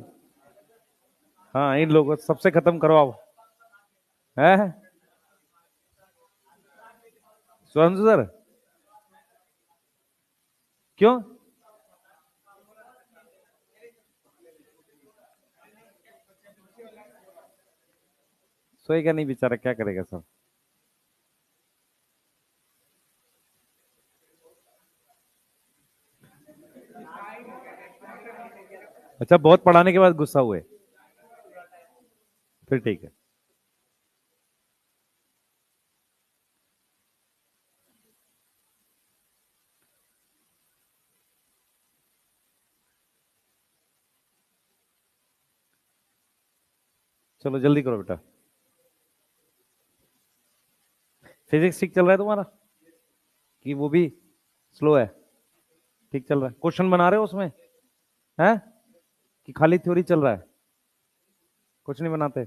हाँ, इन लोगों से सबसे खत्म करवाओ। है सुधांशु सर? क्यों? सोएगा नहीं बेचारा, क्या करेगा सब। अच्छा, बहुत पढ़ाने के बाद गुस्सा हुए? फिर ठीक है। चलो जल्दी करो बेटा। फिजिक्स ठीक चल रहा है तुम्हारा कि वो भी स्लो है? ठीक चल रहा है। क्वेश्चन बना रहे हो उसमें? है कि खाली थ्योरी चल रहा है? कुछ नहीं बनाते?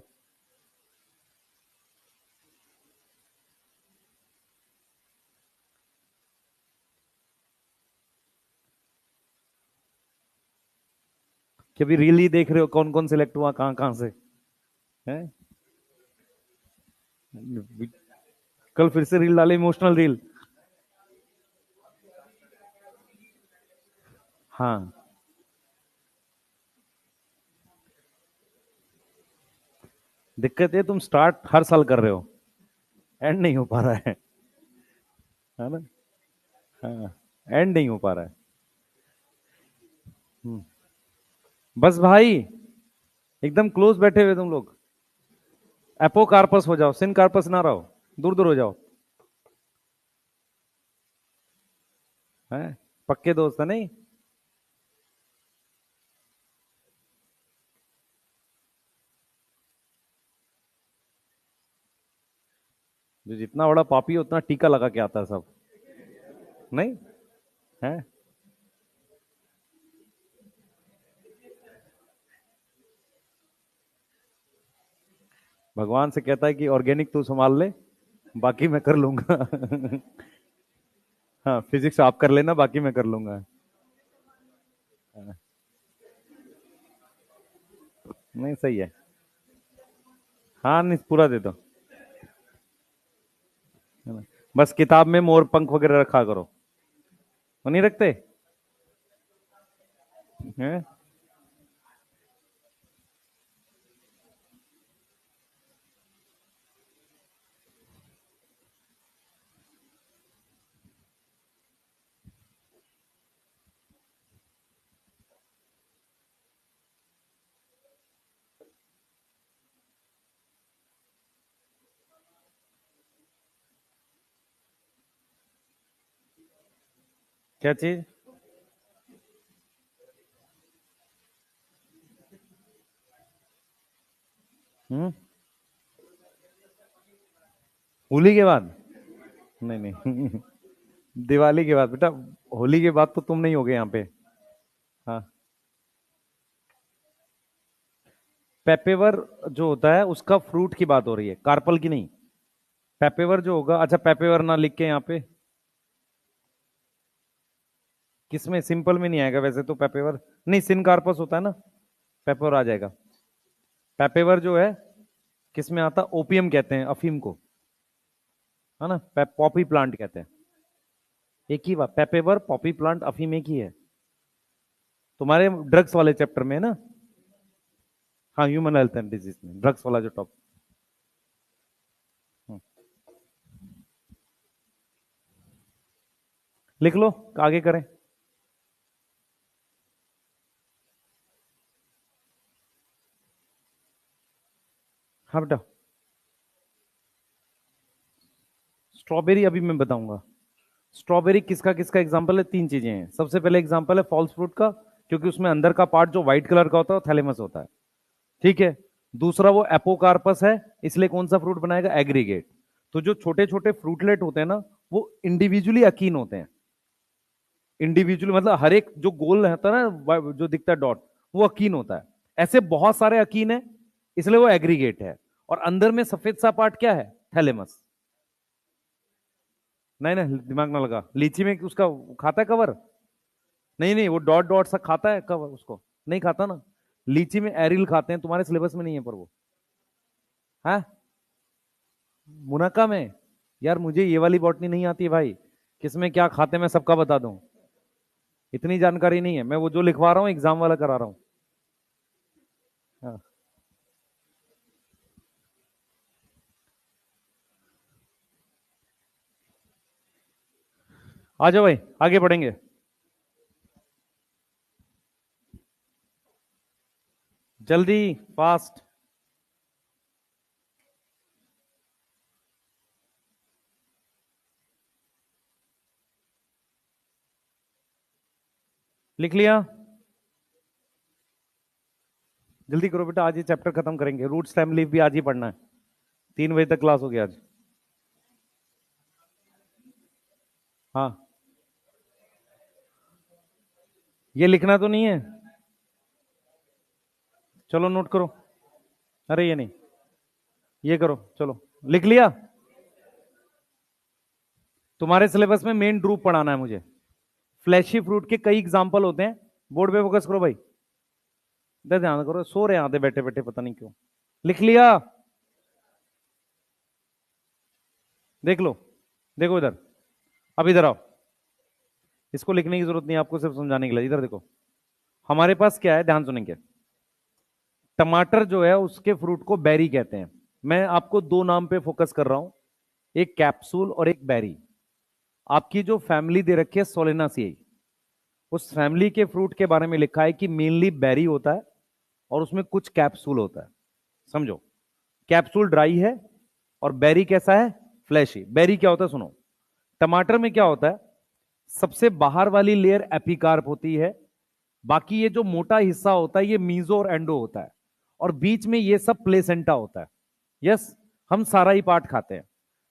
कि अभी रील ही देख रहे हो, कौन कौन सिलेक्ट हुआ कहां कहां से? है कल फिर से रील डाले, इमोशनल रील। हाँ, दिक्कत है तुम स्टार्ट हर साल कर रहे हो, एंड नहीं हो पा रहा है ना? हाँ, एंड नहीं हो पा रहा है। हम्म, बस भाई, एकदम क्लोज बैठे हुए तुम लोग। एपोकार्पस हो जाओ, सिन कार्पस ना रहो, दूर दूर हो जाओ। है पक्के दोस्त है नहीं? जो जितना बड़ा पापी उतना टीका लगा के आता है सब। नहीं है? भगवान से कहता है कि ऑर्गेनिक तू संभाल ले, बाकी मैं कर लूंगा। हाँ, फिजिक्स आप कर लेना, बाकी मैं कर लूंगा। हाँ, नहीं सही है। हाँ, नहीं पूरा दे दो, है ना? बस किताब में मोर पंख वगैरह रखा करो। वो नहीं रखते हैं? क्या चीज? हम्म, होली के बाद? नहीं नहीं। दिवाली के बाद बेटा। होली के बाद तो तुम नहीं होगे यहाँ पे। हाँ, पेपेवर जो होता है उसका फ्रूट की बात हो रही है, कार्पल की नहीं। पेपेवर जो होगा, अच्छा पेपेवर ना लिख के यहाँ पे, किसमें सिंपल में नहीं आएगा वैसे तो पेपेवर। नहीं, सिन कार्पस होता है ना, पेपेवर आ जाएगा। पेपेवर जो है किसमें आता? ओपियम कहते हैं अफीम को, है ना? पॉपी प्लांट कहते हैं। एक ही बात, पेपेवर पॉपी प्लांट अफीम एक ही है। तुम्हारे ड्रग्स वाले चैप्टर में है ना? हाँ, ह्यूमन हेल्थ एंड डिजीज में ड्रग्स वाला जो टॉप। लिख लो, आगे करें। हाँ बेटा, स्ट्रॉबेरी अभी मैं बताऊंगा। स्ट्रॉबेरी किसका किसका एग्जाम्पल है? तीन चीजें हैं। सबसे पहले एग्जाम्पल है फॉल्स फ्रूट का, क्योंकि उसमें अंदर का पार्ट जो व्हाइट कलर का होता है वो थैलेमस होता है। ठीक है। दूसरा वो एपोकार्पस है, इसलिए कौन सा फ्रूट बनाएगा? एग्रीगेट। तो जो छोटे छोटे फ्रूटलेट होते हैं ना, वो इंडिविजुअली अकीन होते हैं। इंडिविजुअली मतलब हर एक जो गोल रहता है ना, जो दिखता है डॉट, वो अकीन होता है। ऐसे बहुत सारे अकीन है, इसलिए वो एग्रीगेट है। और अंदर में सफेद सा पार्ट क्या है? थैलेमस। नहीं नहीं, दिमाग ना लगा, लीची में उसका खाता है कवर। नहीं नहीं, वो डॉट डॉट सा खाता है कब उसको? नहीं खाता ना। लीची में एरिल खाते हैं, तुम्हारे सिलेबस में नहीं है पर वो है मुनक्का में। यार मुझे ये वाली बॉटनी नहीं आती भाई, किसमें क्या खाते मैं सबका बता दूं, इतनी जानकारी नहीं है। मैं वो जो लिखवा रहा हूँ एग्जाम वाला करा रहा हूँ। हाँ। आ जाओ भाई, आगे बढ़ेंगे। जल्दी, फास्ट। लिख लिया? जल्दी करो बेटा, आज ये चैप्टर खत्म करेंगे। रूट स्टेम लीफ भी आज ही पढ़ना है, 3 बजे तक क्लास होगी आज। हाँ, ये लिखना तो नहीं है? चलो नोट करो। अरे ये नहीं, ये करो, चलो लिख लिया। तुम्हारे सिलेबस में मेन ड्रूप पढ़ाना है मुझे। फ्लैशी फ्रूट के कई एग्जाम्पल होते हैं, बोर्ड पे फोकस करो भाई। इधर ध्यान करो, सो रहे आते बैठे बैठे पता नहीं क्यों। लिख लिया? देख लो, देखो इधर, अब इधर आओ। इसको लिखने की जरूरत नहीं आपको, सिर्फ समझाने के लिए। इधर देखो, हमारे पास क्या है, ध्यान सुनेंगे। टमाटर जो है उसके फ्रूट को बेरी कहते हैं। मैं आपको दो नाम पे फोकस कर रहा हूं, एक कैप्सूल और एक बेरी। आपकी जो फैमिली दे रखी है सोलेनासियाई, उस फैमिली के फ्रूट के बारे में लिखा है कि मेनली बेरी होता है और उसमें कुछ कैप्सूल होता है। समझो, कैप्सूल ड्राई है और बेरी कैसा है, फ्लैशी। बेरी क्या होता है सुनो, टमाटर में क्या होता है, सबसे बाहर वाली लेयर एपिकार्प होती है, बाकी ये जो मोटा हिस्सा होता है ये मीजो और एंडो होता है, और बीच में ये सब प्लेसेंटा होता है। यस, हम सारा ही पार्ट खाते हैं।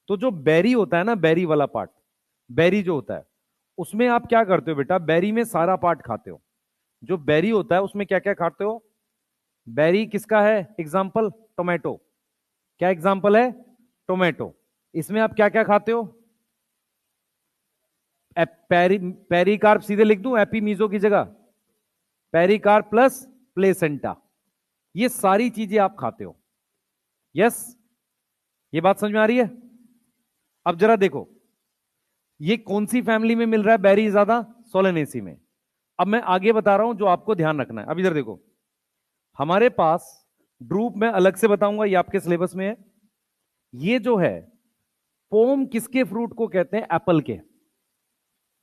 तो जो बेरी होता है ना, बेरी वाला पार्ट, बेरी जो होता है उसमें आप क्या करते हो बेटा, बेरी में सारा पार्ट खाते हो। जो बेरी होता है उसमें क्या क्या खाते हो? बेरी किसका है एग्जाम्पल? टोमेटो। क्या एग्जाम्पल है? टोमेटो। इसमें आप क्या क्या खाते हो? पेरिकार्प सीधे लिख दूं एपीमीजो की जगह? पेरिकार्प प्लस प्लेसेंटा, ये सारी चीजें आप खाते हो। यस, ये बात समझ में आ रही है? अब जरा देखो, ये कौन सी फैमिली में मिल रहा है बेरी ज्यादा? सोलेनेसी में। अब मैं आगे बता रहा हूं जो आपको ध्यान रखना है। अब इधर देखो, हमारे पास ड्रूप में अलग से बताऊंगा, ये आपके सिलेबस में है। ये जो है पोम किसके फ्रूट को कहते हैं? एप्पल के।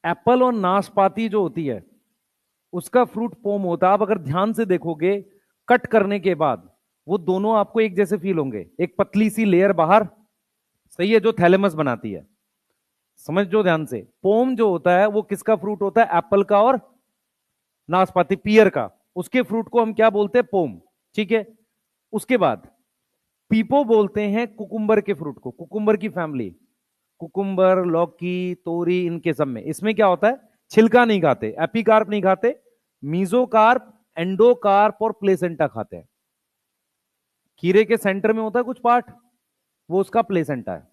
एप्पल और नाशपाती जो होती है उसका फ्रूट पोम होता है। आप अगर ध्यान से देखोगे कट करने के बाद वो दोनों आपको एक जैसे फील होंगे, एक पतली सी लेयर बाहर, सही है, जो थैलेमस बनाती है। समझ जो ध्यान से, पोम जो होता है वो किसका फ्रूट होता है? एप्पल का और नाशपाती, पियर का। उसके फ्रूट को हम क्या बोलते हैं? पोम। ठीक है। उसके बाद पीपो बोलते हैं कुकुम्बर के फ्रूट को, कुकुम्बर की फैमिली, कुकुम्बर, लौकी, तोरी, इनके सब में। इसमें क्या होता है? छिलका नहीं खाते, एपिकार्प नहीं खाते, मीजोकार्प, एंडोकार्प और प्लेसेंटा खाते हैं। खीरे के सेंटर में होता है कुछ पार्ट, वो उसका प्लेसेंटा है।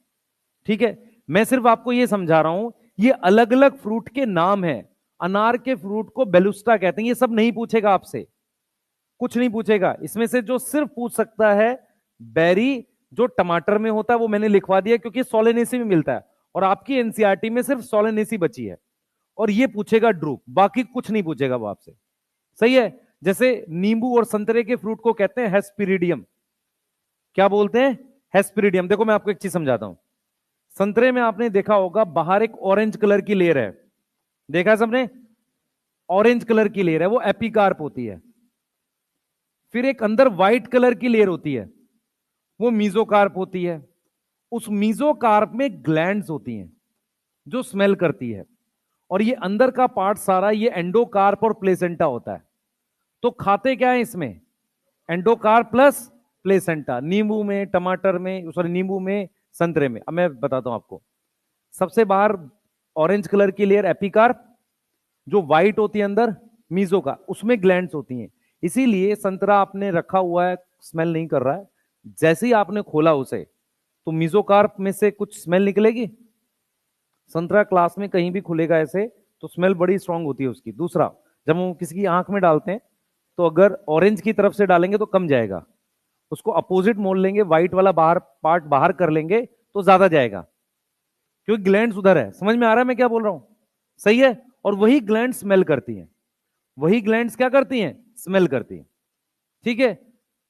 ठीक है, मैं सिर्फ आपको यह समझा रहा हूं, ये अलग अलग फ्रूट के नाम है। अनार के फ्रूट को बेलुस्टा कहते हैं। ये सब नहीं पूछेगा आपसे, कुछ नहीं पूछेगा। इसमें से जो सिर्फ पूछ सकता है बेरी, जो टमाटर में होता है, वो मैंने लिखवा दिया क्योंकि सोलेनेसी में मिलता है, और आपकी एनसीईआरटी में सिर्फ सोलेनेसी बची है। और ये पूछेगा ड्रूप, बाकी कुछ नहीं पूछेगा वो आपसे। सही है। जैसे नींबू और संतरे के फ्रूट को कहते हैं हेस्पिरिडियम। क्या बोलते हैं? हेस्पिरिडियम। देखो मैं आपको एक चीज समझाता हूं। संतरे में आपने देखा होगा बाहर एक ऑरेंज कलर की लेयर है, देखा है सबने? ऑरेंज कलर की लेयर है, वो एपिकार्प होती है। फिर एक अंदर व्हाइट कलर की लेयर होती है, वो मीजोकार्प होती है। उस मीजोकार्प में ग्लैंड्स होती हैं जो स्मेल करती है, और ये अंदर का पार्ट सारा ये एंडोकार्प और प्लेसेंटा होता है। तो खाते क्या है इसमें? Endocarp plus placenta. नींबू में, टमाटर में, सॉरी नींबू में, संतरे में। अब मैं बताता हूं आपको, सबसे बाहर ऑरेंज कलर की लेयर एपिकार्प, जो व्हाइट होती है अंदर मीजो का, उसमें ग्लैंड्स होती हैं। इसीलिए संतरा आपने रखा हुआ है, स्मेल नहीं कर रहा है, जैसे ही आपने खोला उसे तो मीजोकार्प में से कुछ स्मेल निकलेगी। संतरा क्लास में कहीं भी खुलेगा ऐसे तो स्मेल बड़ी स्ट्रांग होती है उसकी। दूसरा, जब हम किसी की आंख में डालते हैं तो अगर ऑरेंज की तरफ से डालेंगे तो कम जाएगा, उसको अपोजिट मोड़ लेंगे, व्हाइट वाला बाहर पार्ट बाहर कर लेंगे तो ज्यादा जाएगा, क्योंकि ग्लैंड्स उधर है। समझ में आ रहा है मैं क्या बोल रहा हूं? सही है। और वही ग्लैंड स्मेल करती हैं, वही ग्लैंड्स क्या करती हैं? स्मेल करती हैं। ठीक है,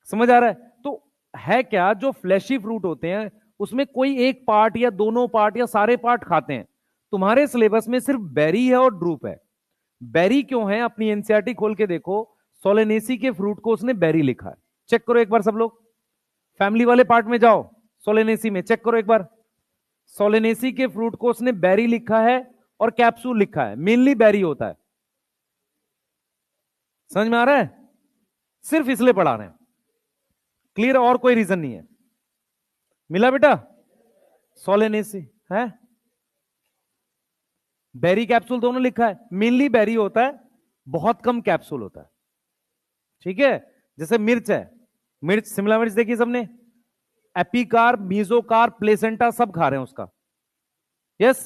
समझ आ रहा है? तो है क्या, जो फ्लैशी फ्रूट होते हैं उसमें कोई एक पार्ट या दोनों पार्ट या सारे पार्ट खाते हैं। तुम्हारे सिलेबस में सिर्फ बेरी है और ड्रूप है। बेरी क्यों है? अपनी एनसीईआरटी खोल के देखो, सोलेनेसी के फ्रूट को उसने बेरी लिखा है। चेक करो एक बार सब लोग, फैमिली वाले पार्ट में जाओ, सोलेनेसी में चेक करो एक बार। सोलेनेसी के फ्रूट को उसने बेरी लिखा है और कैप्सूल लिखा है, मेनली बेरी होता है। समझ में आ रहा है? सिर्फ इसलिए पढ़ा रहे हैं, क्लियर? और कोई रीजन नहीं है। मिला बेटा? सोलेनेसी है, बेरी कैप्सूल दोनों लिखा है, मेनली बेरी होता है, बहुत कम कैप्सूल होता है। ठीक है, जैसे मिर्च है, मिर्च, शिमला मिर्च देखी सबने, एपिकार्प, मीजोकार्प, प्लेसेंटा सब खा रहे हैं उसका। यस,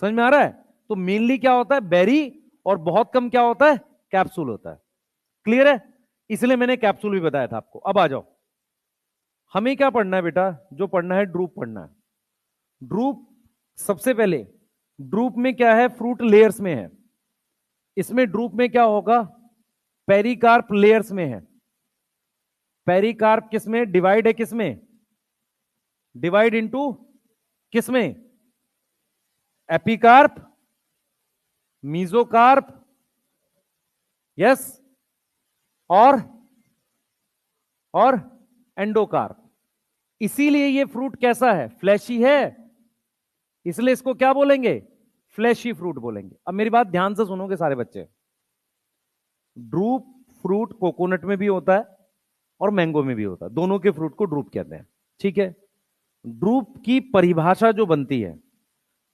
समझ में आ रहा है? तो मेनली क्या होता है? बेरी, और बहुत कम क्या होता है? कैप्सूल होता है। क्लियर है? इसलिए मैंने कैप्सूल भी बताया था आपको। अब आ जाओ, हमें क्या पढ़ना है बेटा? जो पढ़ना है ड्रूप पढ़ना है। ड्रूप, सबसे पहले ड्रूप में क्या है? फ्रूट लेयर्स में है। इसमें ड्रूप में क्या होगा? पेरिकार्प लेयर्स में है। पेरिकार्प किसमें डिवाइड है? किसमें डिवाइड? इनटू किसमें? एपिकार्प, मीजोकार्प, यस, और एंडोकार्प। इसीलिए ये फ्रूट कैसा है? फ्लैशी है, इसलिए इसको क्या बोलेंगे? फ्लैशी फ्रूट बोलेंगे। अब मेरी बात ध्यान से सुनोगे सारे बच्चे। ड्रूप फ्रूट कोकोनट में भी होता है और मैंगो में भी होता है, दोनों के फ्रूट को ड्रूप कहते हैं। ठीक है, ड्रूप की परिभाषा जो बनती है,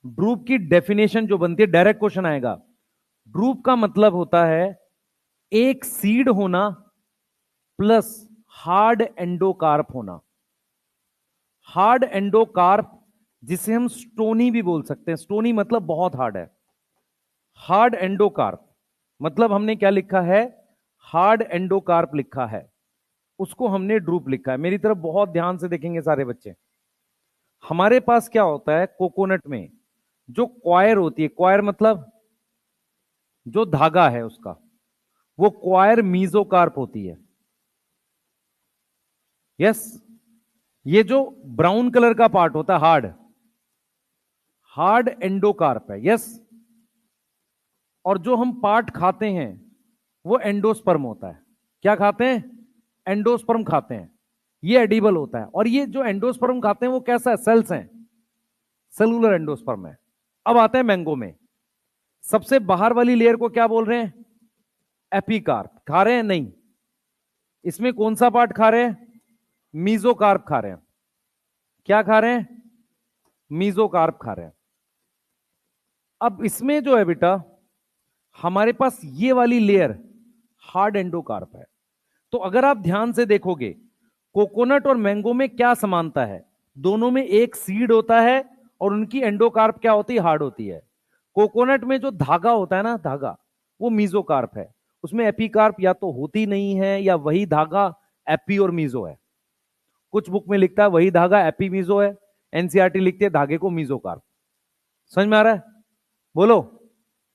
ड्रूप की डेफिनेशन जो बनती है, डायरेक्ट क्वेश्चन आएगा। ड्रूप का मतलब होता है एक सीड होना प्लस हार्ड एंडोकार्प होना। हार्ड एंडोकार्प, जिसे हम स्टोनी भी बोल सकते हैं, स्टोनी मतलब बहुत हार्ड है। हार्ड एंडोकार्प मतलब हमने क्या लिखा है? हार्ड एंडोकार्प लिखा है, उसको हमने ड्रूप लिखा है। मेरी तरफ बहुत ध्यान से देखेंगे सारे बच्चे। हमारे पास क्या होता है? कोकोनट में जो क्वायर होती है, क्वायर मतलब जो धागा है उसका, वो क्वायर मीजोकार्प होती है। यस, ये जो ब्राउन कलर का पार्ट होता है हार्ड, हार्ड एंडोकार्प है। यस, और जो हम पार्ट खाते हैं वो एंडोस्पर्म होता है। क्या खाते हैं? एंडोस्पर्म खाते हैं, ये एडिबल होता है। और ये जो एंडोस्पर्म खाते हैं वो कैसा है? सेल्स हैं, सेलुलर एंडोस्पर्म है। अब आते हैं मैंगो में, सबसे बाहर वाली लेयर को क्या बोल रहे हैं? एपिकार्प। खा रहे हैं? नहीं, इसमें कौन सा पार्ट खा रहे हैं? मीजोकार्प खा रहे हैं। क्या खा रहे हैं? मीजोकार्प खा रहे हैं। अब इसमें जो है बेटा, हमारे पास ये वाली लेयर हार्ड एंडोकार्प है। तो अगर आप ध्यान से देखोगे, कोकोनट और मैंगो में क्या समानता है? दोनों में एक सीड होता है और उनकी एंडोकार्प क्या होती है? हार्ड होती है। कोकोनट में जो धागा होता है ना, धागा, वो मीजोकार्प है, उसमें एपिकार्प या तो होती नहीं है या वही धागा एपी और मीजो है। कुछ बुक में लिखता है वही धागा एपी मीजो है, एनसीईआरटी लिखती है धागे को मीजोकार्प। समझ में आ रहा है? बोलो।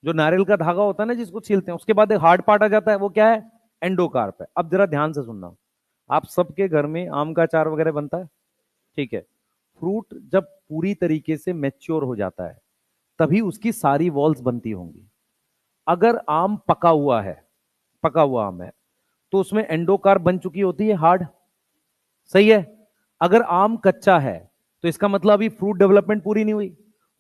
जो नारियल का धागा होता है ना जिसको छीलते हैं, उसके बाद एक हार्ड पार्ट आ जाता है, वो क्या है? एंडोकार्प है। अब जरा ध्यान से सुनना, आप सबके घर में आम का अचार वगैरह बनता है, ठीक है? फ्रूट जब पूरी तरीके से मैच्योर हो जाता है तभी उसकी सारी वॉल्स बनती होंगी। अगर आम पका हुआ है, पका हुआ आम है, तो उसमें एंडोकार्प बन चुकी होती है, हार्ड। सही है? अगर आम कच्चा है तो इसका मतलब अभी फ्रूट डेवलपमेंट पूरी नहीं हुई।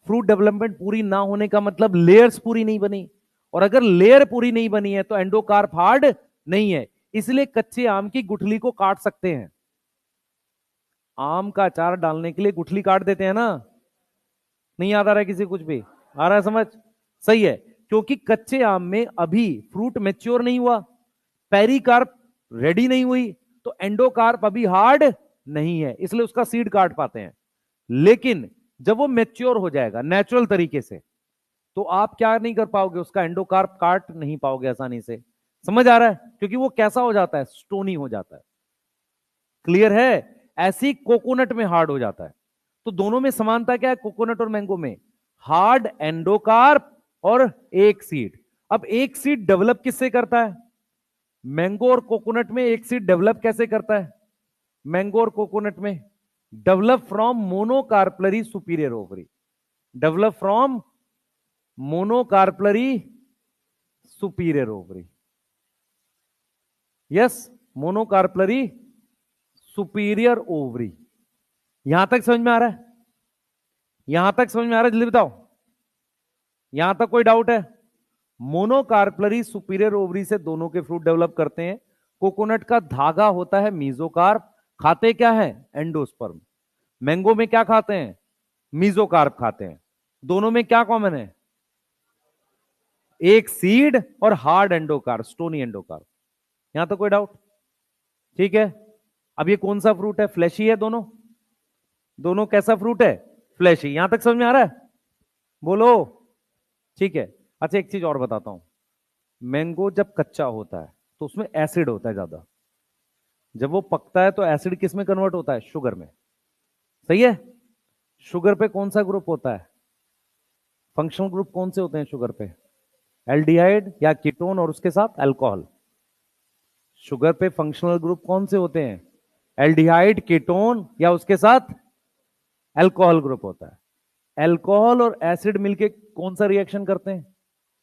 फ्रूट डेवलपमेंट पूरी ना होने का मतलब लेयर्स पूरी नहीं बनी, और अगर लेयर पूरी नहीं बनी है तो एंडोकार्प हार्ड नहीं है। इसलिए कच्चे आम की गुठली को काट सकते हैं। आम का अचार डालने के लिए गुठली काट देते हैं ना? नहीं याद आ रहा है किसी कुछ भी? आ रहा है समझ? सही है, क्योंकि कच्चे आम में अभी फ्रूट मैच्योर नहीं हुआ, पेरिकार्प रेडी नहीं हुई, तो एंडोकार्प अभी हार्ड नहीं है, इसलिए उसका सीड काट पाते हैं। लेकिन जब वो मैच्योर हो जाएगा नेचुरल तरीके से, तो आप क्या नहीं कर पाओगे, उसका एंडोकार्प काट नहीं पाओगे आसानी से। समझ आ रहा है? क्योंकि वो कैसा हो जाता है, स्टोनी हो जाता है। क्लियर है? ऐसी कोकोनट में हार्ड हो जाता है। तो दोनों में समानता क्या है, कोकोनट और मैंगो में? हार्ड एंडोकार्प और एक सीड। अब एक सीड डेवलप किससे करता है? मैंगो और कोकोनट में एक सीड डेवलप कैसे करता है? मैंगो और कोकोनट में develop from monocarpellary superior ovary. Develop from monocarpellary superior ovary. Yes, monocarpellary superior ovary. यहां तक समझ में आ रहा है? यहां तक समझ में आ रहा है? जल्दी बताओ, यहां तक कोई डाउट है? मोनोकार्पलरी सुपीरियर ओवरी से दोनों के फ्रूट डेवलप करते हैं। कोकोनट का धागा होता है मीजोकार्प। खाते क्या है? एंडोस्पर्म। मैंगो में क्या खाते हैं? मीजोकार्प खाते हैं। दोनों में क्या कॉमन है? एक सीड और हार्ड एंडोकार्प, स्टोनी एंडोकार्प। यहां तो कोई डाउट? ठीक है। अब ये कौन सा फ्रूट है? फ्लैशी है दोनों। दोनों कैसा फ्रूट है? फ्लैशी। यहां तक समझ में आ रहा है? बोलो। ठीक है। अच्छा, एक चीज और बताता हूं। मैंगो जब कच्चा होता है तो उसमें एसिड होता है ज्यादा। जब वो पकता है तो एसिड किस में कन्वर्ट होता है? शुगर में। सही है? शुगर पे कौन सा ग्रुप होता है? फंक्शनल ग्रुप कौन से होते हैं शुगर पे? एल्डिहाइड या कीटोन और उसके साथ अल्कोहल। शुगर पे फंक्शनल ग्रुप कौन से होते हैं? एल्डिहाइड, कीटोन या उसके साथ अल्कोहल ग्रुप होता है। अल्कोहल और एसिड मिलके कौन सा रिएक्शन करते हैं?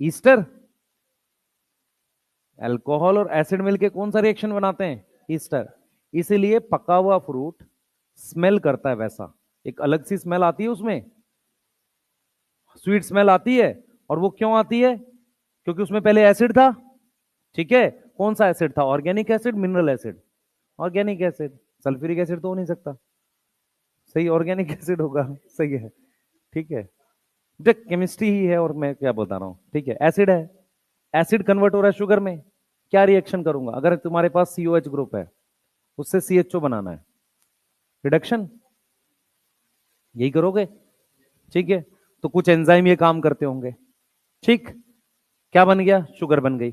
ईस्टर। अल्कोहल और एसिड मिलके कौन सा रिएक्शन बनाते हैं? ईस्टर। इसीलिए पका हुआ फ्रूट स्मेल करता है वैसा, एक अलग सी स्मेल आती है उसमें, स्वीट स्मेल आती है। और वो क्यों आती है? क्योंकि उसमें पहले एसिड था। ठीक है। कौन सा एसिड था? Organic acid, mineral acid? Organic acid. Sulphuric acid तो हो नहीं सकता। सही, ऑर्गेनिक एसिड होगा। सही है। ठीक है। जो केमिस्ट्री ही है और मैं क्या बता रहा हूं। ठीक है, एसिड है। एसिड कन्वर्ट हो रहा है शुगर में। क्या रिएक्शन करूंगा? अगर तुम्हारे पास COH ग्रुप है, उससे CHO बनाना है, रिडक्शन। यही करोगे। ठीक है। तो कुछ एंजाइम ये काम करते होंगे। ठीक। क्या बन गया? शुगर बन गई।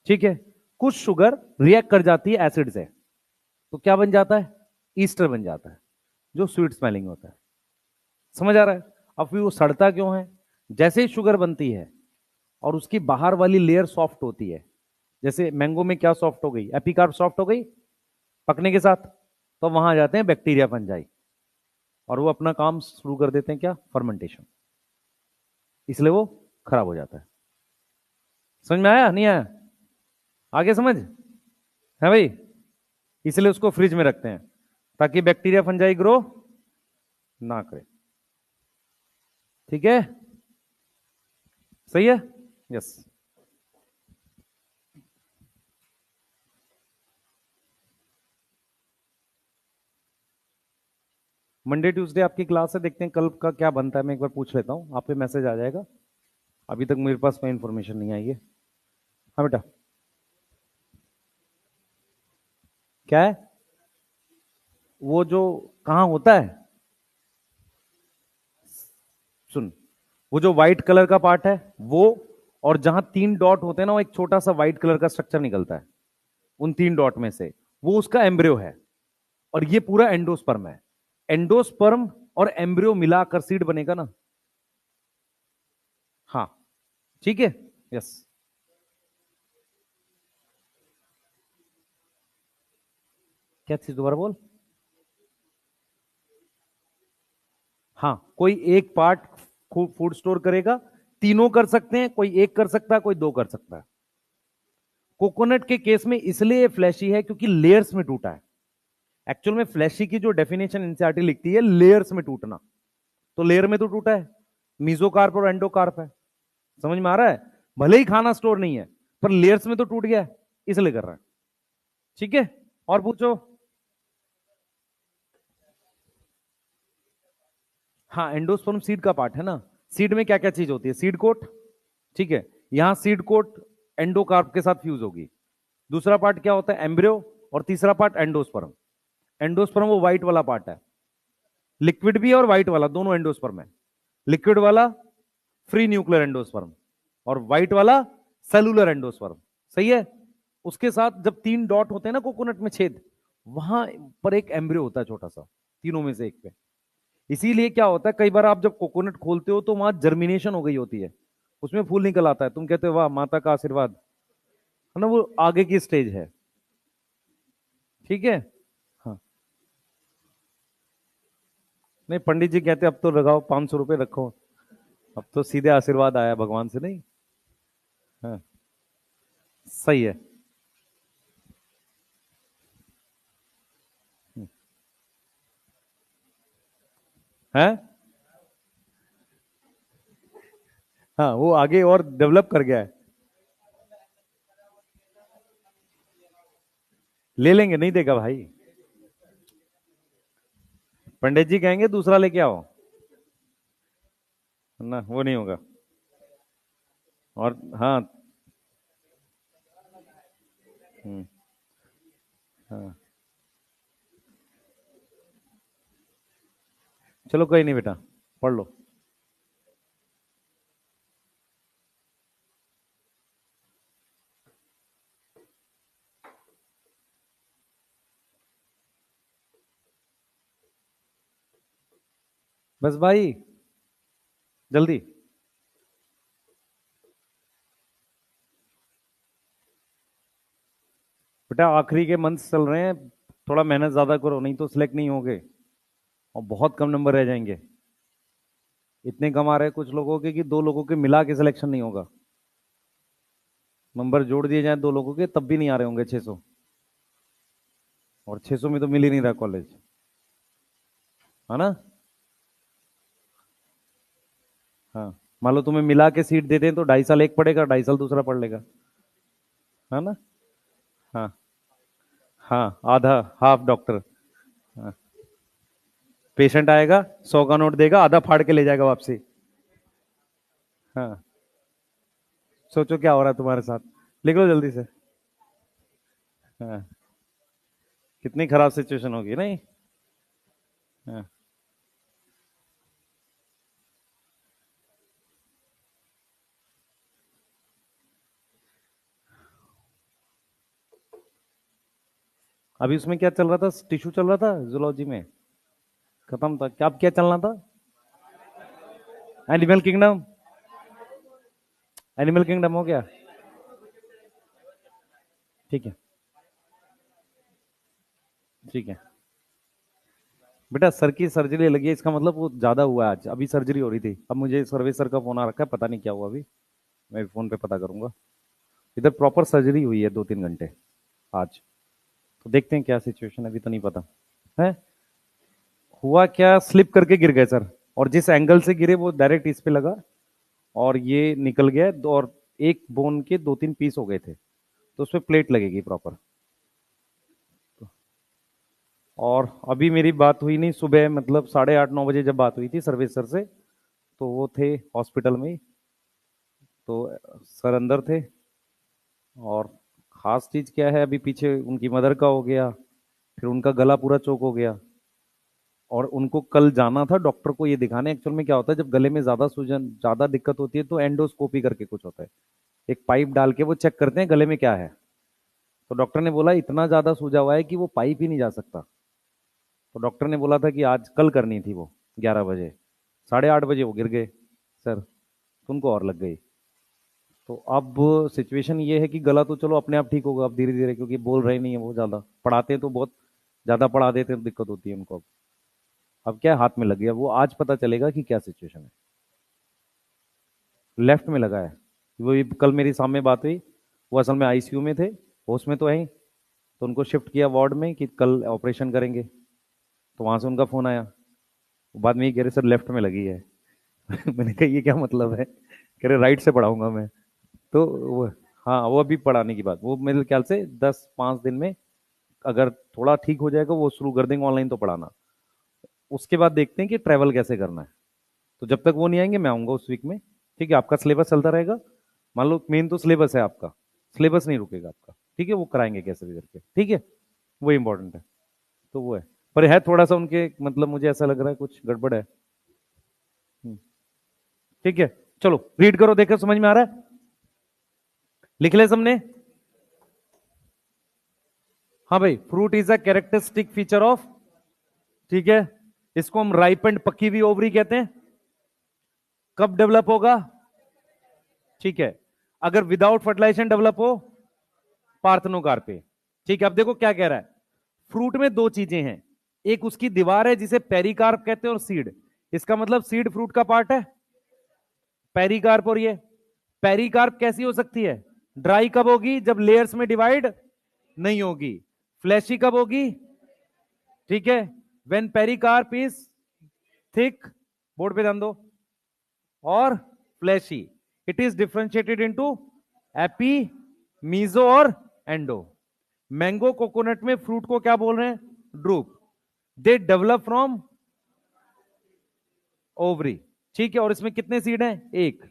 ठीक है। कुछ शुगर रिएक्ट कर जाती है एसिड से, तो क्या बन जाता है? ईस्टर बन जाता है, जो स्वीट स्मेलिंग होता है। समझ आ रहा है? अब फिर वो सड़ता क्यों है? जैसे ही शुगर बनती है और उसकी बाहर वाली लेयर सॉफ्ट होती है, जैसे मैंगो में क्या सॉफ्ट हो गई? एपिकार्प सॉफ्ट हो गई पकने के साथ। तो वहां आ जाते हैं बैक्टीरिया, फंजाई, और वो अपना काम शुरू कर देते हैं, क्या? फर्मेंटेशन। इसलिए वो खराब हो जाता है। समझ में आया नहीं आया? आगे समझ है भाई? इसलिए उसको फ्रिज में रखते हैं ताकि बैक्टीरिया फंजाई ग्रो ना करे। ठीक है? सही है? यस। मंडे ट्यूसडे आपकी क्लास है, देखते हैं कल का क्या बनता है। मैं एक बार पूछ लेता हूँ, आप पे मैसेज आ जाएगा। अभी तक मेरे पास कोई इंफॉर्मेशन नहीं आई है। हाँ बेटा। क्या है? वो जो कहाँ होता है, सुन, वो जो व्हाइट कलर का पार्ट है वो, और जहां 3 डॉट होते हैं ना, वो एक छोटा सा व्हाइट कलर का स्ट्रक्चर निकलता है उन 3 डॉट में से, वो उसका एम्ब्रियो है। और ये पूरा एंडोस्पर्म है। एंडोस्पर्म और एम्ब्रियो मिलाकर सीड बनेगा ना। हाँ। ठीक है। यस। क्या चीज? दोबारा बोल। हाँ, कोई एक पार्ट फूड स्टोर करेगा। तीनों कर सकते हैं, कोई एक कर सकता है, कोई दो कर सकता है। कोकोनट के केस में इसलिए फ्लैशी है क्योंकि लेयर्स में टूटा है। एक्चुअल में फ्लैशी की जो डेफिनेशन एनसीईआरटी लिखती है, लेयर्स में टूटना। तो लेयर में तो टूटा है, मीजोकार्प और एंडोकार्प है। समझ में आ रहा है? भले ही खाना स्टोर नहीं है, पर लेयर्स में तो टूट गया है, इसलिए कर रहा है। ठीक है। और पूछो। हाँ, एंडोस्पर्म सीड का पार्ट है ना। सीड में क्या क्या चीज होती है? Seed coat. ठीक है। यहां सीड कोट एंडोकार्प के साथ फ्यूज होगी। दूसरा पार्ट क्या होता है? एम्ब्रियो। और तीसरा पार्ट एंडोस्पर्म। एंडोस्पर्म वो व्हाइट वाला पार्ट है। लिक्विड भी है और व्हाइट वाला, दोनों एंडोस्पर्म है। लिक्विड वाला फ्री न्यूक्लियर एंडोस्पर्म, और व्हाइट वाला सेलुलर एंडोस्पर्म। सही है। उसके साथ जब 3 डॉट होते हैं ना कोकोनट में छेद, वहां पर एक एम्ब्रियो होता है छोटा सा, तीनों में से एक पे। इसीलिए क्या होता है, कई बार आप जब कोकोनट खोलते हो तो वहां जर्मिनेशन हो गई होती है, उसमें फूल निकल आता है, तुम कहते हो वाह माता का आशीर्वाद, है ना, वो आगे की स्टेज है। ठीक है। हाँ। नहीं, पंडित जी कहते अब तो लगाओ, 500 रुपये रखो, अब तो सीधे आशीर्वाद आया भगवान से, नहीं। हाँ। सही है। है। हाँ, वो आगे और डेवलप कर गया है। ले लेंगे, नहीं देगा भाई। पंडित जी कहेंगे दूसरा लेके आओ, ना वो नहीं होगा। और हाँ। हम्म, हाँ। चलो कोई नहीं बेटा, पढ़ लो। बस भाई, जल्दी। बेटा आखिरी के मंथ चल रहे हैं, थोड़ा मेहनत ज्यादा करो, नहीं तो सिलेक्ट नहीं होगे, और बहुत कम नंबर रह जाएंगे। इतने कम आ रहे हैं कुछ लोगों के कि 2 लोगों के मिला के सिलेक्शन नहीं होगा। नंबर जोड़ दिए जाए 2 लोगों के, तब भी नहीं आ रहे होंगे 600, और 600 में तो मिल ही नहीं रहा कॉलेज, है ना। हाँ। मान लो तुम्हें मिला के सीट देते हैं तो 2.5 साल एक पढ़ेगा, 2.5 साल दूसरा पढ़ लेगा, है ना। हाँ। हाँ, आधा, हाफ डॉक्टर। हाँ। पेशेंट आएगा, 100 का नोट देगा, आधा फाड़ के ले जाएगा वापसी। हाँ। सोचो क्या हो रहा है तुम्हारे साथ, लिख लो जल्दी से। हाँ। कितनी खराब सिचुएशन होगी, नहीं। हाँ। अभी उसमें क्या चल रहा था, टिश्यू चल रहा था जूलॉजी में, खत्म था क्या, अब क्या चलना था। Animal kingdom. एनिमल किंगडम हो गया। ठीक है। ठीक है। बेटा सर की सर्जरी लगी है, इसका मतलब वो ज्यादा हुआ है, आज अभी सर्जरी हो रही थी, अब मुझे सर्वे सर का फोन आ रखा है, पता नहीं क्या हुआ अभी, मैं भी फोन पे पता करूंगा। इधर प्रॉपर सर्जरी हुई है 2-3 घंटे आज, तो देखते हैं क्या सिचुएशन है, अभी तो नहीं पता है। हुआ क्या, स्लिप करके गिर गए सर, और जिस एंगल से गिरे वो डायरेक्ट इस पे लगा, और ये निकल गया, और एक बोन के 2-3 पीस हो गए थे, तो उस पर प्लेट लगेगी प्रॉपर। और अभी मेरी बात हुई नहीं, सुबह मतलब 8:30-9 बजे जब बात हुई थी सर्विस सर से, तो वो थे हॉस्पिटल में ही, तो सर अंदर थे। और खास चीज क्या है, अभी पीछे उनकी मदर का हो गया, फिर उनका गला पूरा चोक हो गया, और उनको कल जाना था डॉक्टर को ये दिखाने। एक्चुअल में क्या होता है, जब गले में ज्यादा सूजन, ज्यादा दिक्कत होती है, तो एंडोस्कोपी करके कुछ होता है, एक पाइप डाल के वो चेक करते हैं गले में क्या है। तो डॉक्टर ने बोला इतना ज्यादा सूजा हुआ है कि वो पाइप ही नहीं जा सकता, तो डॉक्टर ने बोला था कि आज कल करनी थी वो, 11 बजे। 8:30 बजे वो गिर गए सर, तो उनको और लग गई। तो अब सिचुएशन ये है कि गला तो चलो अपने आप ठीक होगा अब धीरे धीरे, क्योंकि बोल रहे नहीं है वो ज्यादा, पढ़ाते हैं तो बहुत ज्यादा पढ़ा देते हैं तो दिक्कत होती है उनको। अब क्या है, हाथ में लग गया, वो आज पता चलेगा कि क्या सिचुएशन है। लेफ्ट में लगा है। वो कल मेरी सामने बात हुई, वो असल में आईसीयू में थे, होश में तो है ही, तो उनको शिफ्ट किया वार्ड में कि कल ऑपरेशन करेंगे। तो वहां से उनका फोन आया, बाद में ये कह रहे सर लेफ्ट में लगी है। मैंने कहा ये क्या मतलब है, कह रहे राइट से पढ़ाऊंगा मैं। तो वो, हाँ वो अभी पढ़ाने की बात, वो मेरे ख्याल से 10-5 दिन में अगर थोड़ा ठीक हो जाएगा वो शुरू कर देंगे ऑनलाइन तो पढ़ाना। उसके बाद देखते हैं कि ट्रैवल कैसे करना है। तो जब तक वो नहीं आएंगे मैं आऊंगा उस वीक में। ठीक है, आपका सिलेबस चलता रहेगा। मान लो मेन तो सिलेबस है आपका, सिलेबस नहीं रुकेगा आपका, ठीक है, वो कराएंगे कैसे भी करके, ठीक है, वो इंपॉर्टेंट है। तो वो है, पर है थोड़ा सा उनके, मतलब मुझे ऐसा लग रहा है कुछ गड़बड़ है। हम्म, ठीक है। चलो रीड करो, देखो समझ में आ रहा है? लिख ले सबने? हाँ भाई, fruit is a characteristic feature of, ठीक है, इसको हम राइप एंड पकी हुई ओवरी कहते हैं। कब डेवलप होगा? ठीक है, अगर विदाउट फर्टिलाइजेशन डेवलप हो, पार्थेनोकार्पे। ठीक है, अब देखो क्या कह रहा है। फ्रूट में दो चीजें हैं, एक उसकी दीवार है जिसे पेरिकार्प कहते हैं, और सीड। इसका मतलब सीड फ्रूट का पार्ट है, पेरिकार्प। और ये पेरिकार्प कैसी हो सकती है? ड्राई कब होगी? जब लेयर्स में डिवाइड नहीं होगी। फ्लैशी कब होगी? ठीक है, when pericarp is thick, board पे ध्यान दो, और fleshy. It is differentiated into epi, meso और एंडो। मैंगो कोकोनट में फ्रूट को क्या बोल रहे हैं? Drupe. They develop from ovary. ठीक है, और इसमें कितने सीड हैं? एक।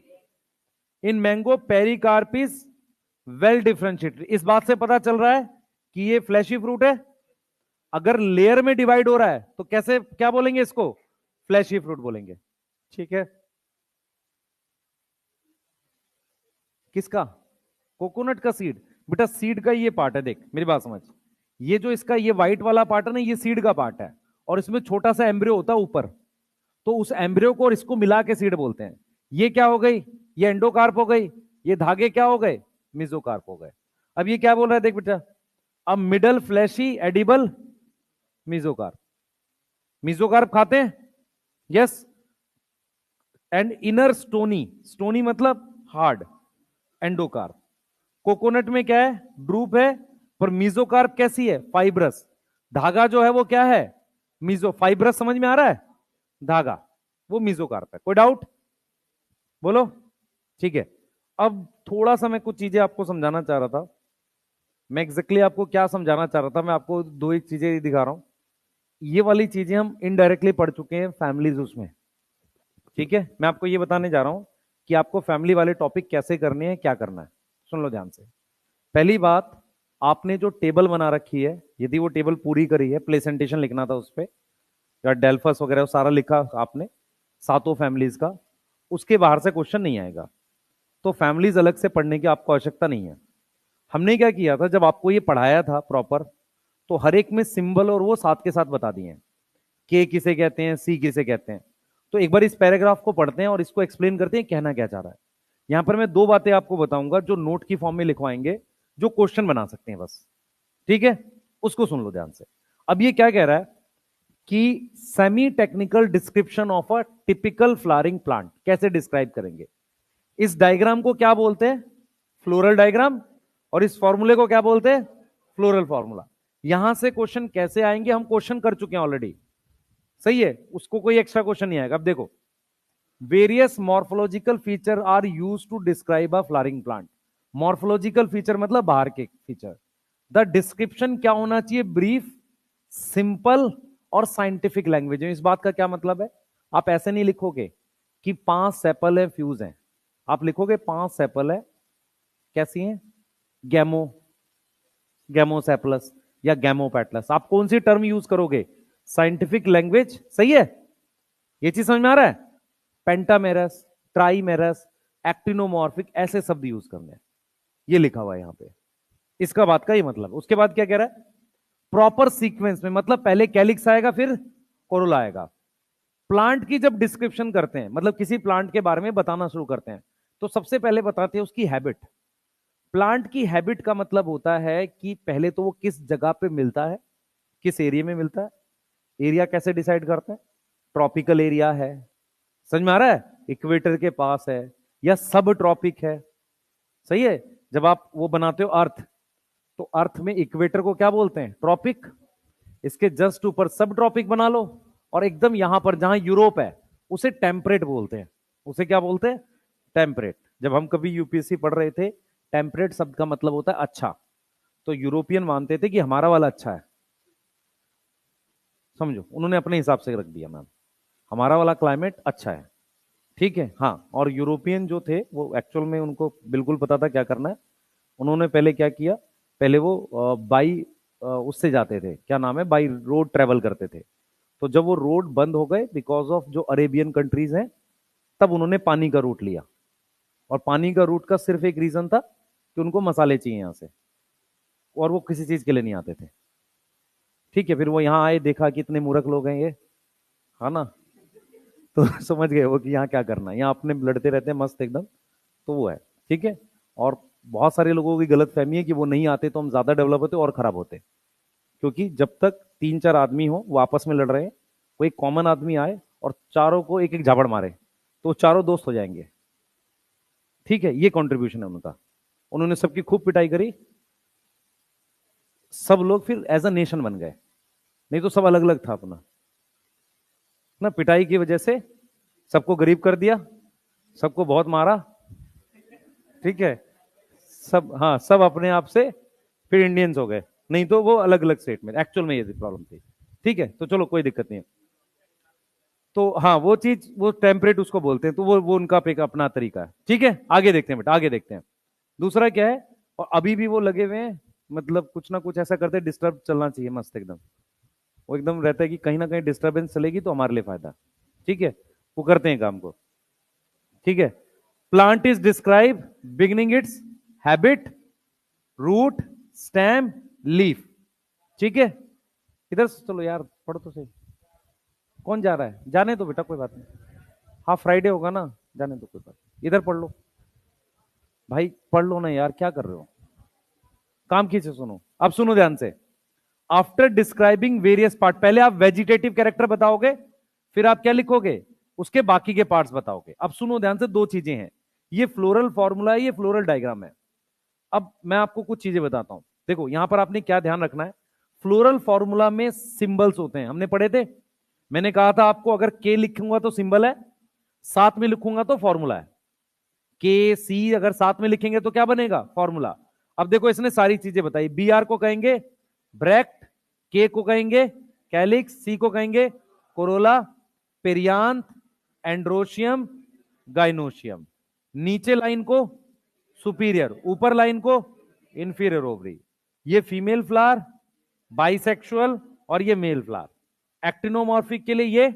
In mango pericarp is well differentiated. इस बात से पता चल रहा है कि ये फ्लैशी फ्रूट है। अगर लेयर में डिवाइड हो रहा है तो कैसे, क्या बोलेंगे इसको? फ्लैशी फ्रूट बोलेंगे। ठीक है, किसका? कोकोनट का सीड। बेटा सीड का ये पार्ट है, देख मेरी बात समझ, ये जो इसका ये व्हाइट वाला पार्ट है ना, ये सीड का पार्ट है, और इसमें छोटा सा एम्ब्रियो होता है ऊपर, तो उस एम्ब्रियो को और इसको मिला के सीड बोलते हैं। ये क्या हो गई? ये एंडोकार्प हो गई। ये धागे क्या हो गए? मिजोकार्प हो गए। अब ये क्या बोल रहा है, देख बेटा, अब middle fleshy edible mesocarp. Mesocarp खाते हैं, yes. And inner stony, stony मतलब हार्ड, एंडोकार्प। कोकोनट में क्या है? ड्रूप है, पर मिजोकार्प कैसी है? फाइब्रस। धागा जो है वो क्या है? मिजो। फाइब्रस समझ में आ रहा है? धागा, वो मिजोकार्प है। कोई डाउट? बोलो। ठीक है, अब थोड़ा सा मैं कुछ चीजें आपको समझाना चाह रहा था। मैं एग्जैक्टली आपको क्या समझाना चाह रहा था, मैं आपको दो एक चीजें दिखा रहा हूं। ये वाली चीजें हम इनडायरेक्टली पढ़ चुके हैं फैमिलीज उसमें। ठीक है, मैं आपको ये बताने जा रहा हूं कि आपको फैमिली वाले टॉपिक कैसे करने हैं, क्या करना है। सुन लो ध्यान से। पहली बात, आपने जो टेबल बना रखी है, यदि वो टेबल पूरी करी है, प्रेजेंटेशन लिखना था उस पर, या डेल्फस वगैरह वो सारा लिखा आपने, सातों फैमिलीज का, उसके बाहर से क्वेश्चन नहीं आएगा। तो फैमिलीज अलग से पढ़ने की आपको आवश्यकता नहीं है। हमने क्या किया था, जब आपको ये पढ़ाया था प्रॉपर, तो हर एक में सिंबल और वो साथ के साथ बता दिए हैं, के किसे कहते हैं, सी किसे कहते हैं। तो एक बार इस पैराग्राफ को पढ़ते हैं और इसको एक्सप्लेन करते हैं कहना क्या चाह रहा है। यहां पर मैं दो बातें आपको बताऊंगा जो नोट की फॉर्म में लिखवाएंगे, जो क्वेश्चन बना सकते हैं बस। ठीक है, उसको सुन लो ध्यान से। अब ये क्या कह रहा है कि semi technical description of a typical flowering plant, कैसे डिस्क्राइब करेंगे। इस डायग्राम को क्या बोलते हैं? Floral diagram. और इस फॉर्मूले को क्या बोलते हैं? Floral formula. यहां से क्वेश्चन कैसे आएंगे, हम क्वेश्चन कर चुके हैं ऑलरेडी, सही है, उसको कोई एक्स्ट्रा क्वेश्चन नहीं आएगा। अब देखो, various morphological feature are use to describe a flowering plant. Morphological feature मतलब बाहर के फीचर। द डिस्क्रिप्शन क्या होना चाहिए? ब्रीफ, सिंपल और साइंटिफिक लैंग्वेज में। इस बात का क्या मतलब है? आप ऐसे नहीं लिखोगे कि 5 सेपल है, फ्यूज है। आप लिखोगे 5 सेपल है, कैसी हैं? गैमो, गैमोसेपलस या गैमोपेटलस। आप कौन सी टर्म यूज करोगे? साइंटिफिक लैंग्वेज, सही है। ये चीज समझ में आ रहा है? पेंटामेरस, ट्राइमेरस, एक्टिनोमॉर्फिक, ऐसे शब्द यूज करने हैं। ये लिखा हुआ है यहां पे, इसका बात का ये मतलब। उसके बाद क्या कह रहा है? प्रॉपर सीक्वेंस में, मतलब पहले कैलिक्स आएगा, फिर कोरोला आएगा। प्लांट की जब डिस्क्रिप्शन करते हैं, मतलब किसी प्लांट के बारे में बताना शुरू करते हैं, तो सबसे पहले बताते हैं उसकी हैबिट। प्लांट की हैबिट का मतलब होता है कि पहले तो वो किस जगह पे मिलता है, किस एरिया में मिलता है। एरिया कैसे डिसाइड करते हैं? ट्रॉपिकल एरिया है, समझ में आ रहा है, इक्वेटर के पास है, या सब ट्रॉपिक है, सही है। जब आप वो बनाते हो अर्थ, तो अर्थ में इक्वेटर को क्या बोलते हैं? ट्रॉपिक। इसके जस्ट ऊपर सब ट्रॉपिक बना लो, और एकदम यहां पर जहां यूरोप है, उसे टेम्परेट बोलते हैं। उसे क्या बोलते हैं? टेम्परेट। जब हम कभी यूपीएससी पढ़ रहे थे, टेम्परेट शब्द का मतलब होता है अच्छा। तो यूरोपियन मानते थे कि हमारा वाला अच्छा है, समझो, उन्होंने अपने हिसाब से रख दिया मैम, हमारा वाला क्लाइमेट अच्छा है। ठीक है, हाँ। और यूरोपियन जो थे वो एक्चुअल में उनको बिल्कुल पता था क्या करना है। उन्होंने पहले क्या किया, पहले वो बाई उससे जाते थे, क्या नाम है, बाई रोड ट्रेवल करते थे। तो जब वो रोड बंद हो गए बिकॉज ऑफ जो अरेबियन कंट्रीज हैं, तब उन्होंने पानी का रूट लिया। और पानी का रूट का सिर्फ एक रीजन था कि उनको मसाले चाहिए यहां से, और वो किसी चीज के लिए नहीं आते थे। ठीक है, फिर वो यहाँ आए, देखा कि इतने मूर्ख लोग हैं ये, है ना, तो समझ गए वो कि यहाँ क्या करना है, यहाँ अपने लड़ते रहते हैं मस्त एकदम। तो वो है, ठीक है। और बहुत सारे लोगों की गलत फहमी है कि वो नहीं आते तो हम ज्यादा डेवलप होते और खराब होते, क्योंकि जब तक 3-4 आदमी हो वो आपस में लड़ रहे हैं, कोई कॉमन आदमी आए और चारों को एक एक झापड़ मारे, तो चारों दोस्त हो जाएंगे। ठीक है, ये कंट्रीब्यूशन है उनका। उन्होंने सबकी खूब पिटाई करी, सब लोग फिर एज अ नेशन बन गए, नहीं तो सब अलग अलग था अपना ना। पिटाई की वजह से सबको गरीब कर दिया, सबको बहुत मारा, ठीक है, सब, हाँ, सब अपने आप से फिर इंडियंस हो गए, नहीं तो वो अलग अलग स्टेट में। एक्चुअल में ये प्रॉब्लम थी। ठीक है, तो चलो कोई दिक्कत नहीं है। तो हाँ, वो चीज, वो टेम्परेट उसको बोलते हैं, तो वो उनका एक अपना तरीका है। ठीक है, आगे देखते हैं बेटा, आगे देखते हैं। दूसरा क्या है, और अभी भी वो लगे हुए हैं, मतलब कुछ ना कुछ ऐसा करते हैं, डिस्टर्ब चलना चाहिए मस्त एकदम। वो एकदम रहता है कि कहीं ना कहीं डिस्टर्बेंस चलेगी तो हमारे लिए फायदा। ठीक है, वो करते हैं काम को। ठीक है, plant is describe beginning its habit, root, stem, leaf. ठीक है, इधर से चलो यार, पढ़ो तो सही। कौन जा रहा है? जाने दो बेटा, कोई बात नहीं। हाँ, फ्राइडे होगा ना, जाने दो, कोई बात नहीं। इधर पढ़ लो भाई, पढ़ लो ना यार, क्या कर रहे हो? काम कीजिए, सुनो, अब सुनो ध्यान से। आफ्टर डिस्क्राइबिंग वेरियस पार्ट, पहले आप वेजिटेटिव कैरेक्टर बताओगे, फिर आप क्या लिखोगे, उसके बाकी के पार्ट्स बताओगे। अब सुनो ध्यान से, दो चीजें हैं, ये फ्लोरल फॉर्मूला है, ये फ्लोरल डायग्राम है। अब मैं आपको कुछ चीजें बताता हूं, देखो यहां पर आपने क्या ध्यान रखना है। फ्लोरल फॉर्मूला में सिंबल्स होते हैं, हमने पढ़े थे। मैंने कहा था आपको, अगर के लिखूंगा तो सिंबल है, साथ में लिखूंगा तो फॉर्मूला है। के सी अगर साथ में लिखेंगे तो क्या बनेगा, फॉर्मूला। अब देखो, इसने सारी चीजें बताई। बी आर को कहेंगे ब्रैक्ट, के को कहेंगे कैलिक्स, सी को कहेंगे कोरोला, पेरियांथ, एंड्रोशियम, गाइनोशियम। नीचे लाइन को सुपीरियर, ऊपर लाइन को इंफीरियर ओवरी। ये फीमेल फ्लावर, बाइसेक्सुअल, और ये मेल फ्लावर। एक्टिनोमॉर्फिक के लिए ये,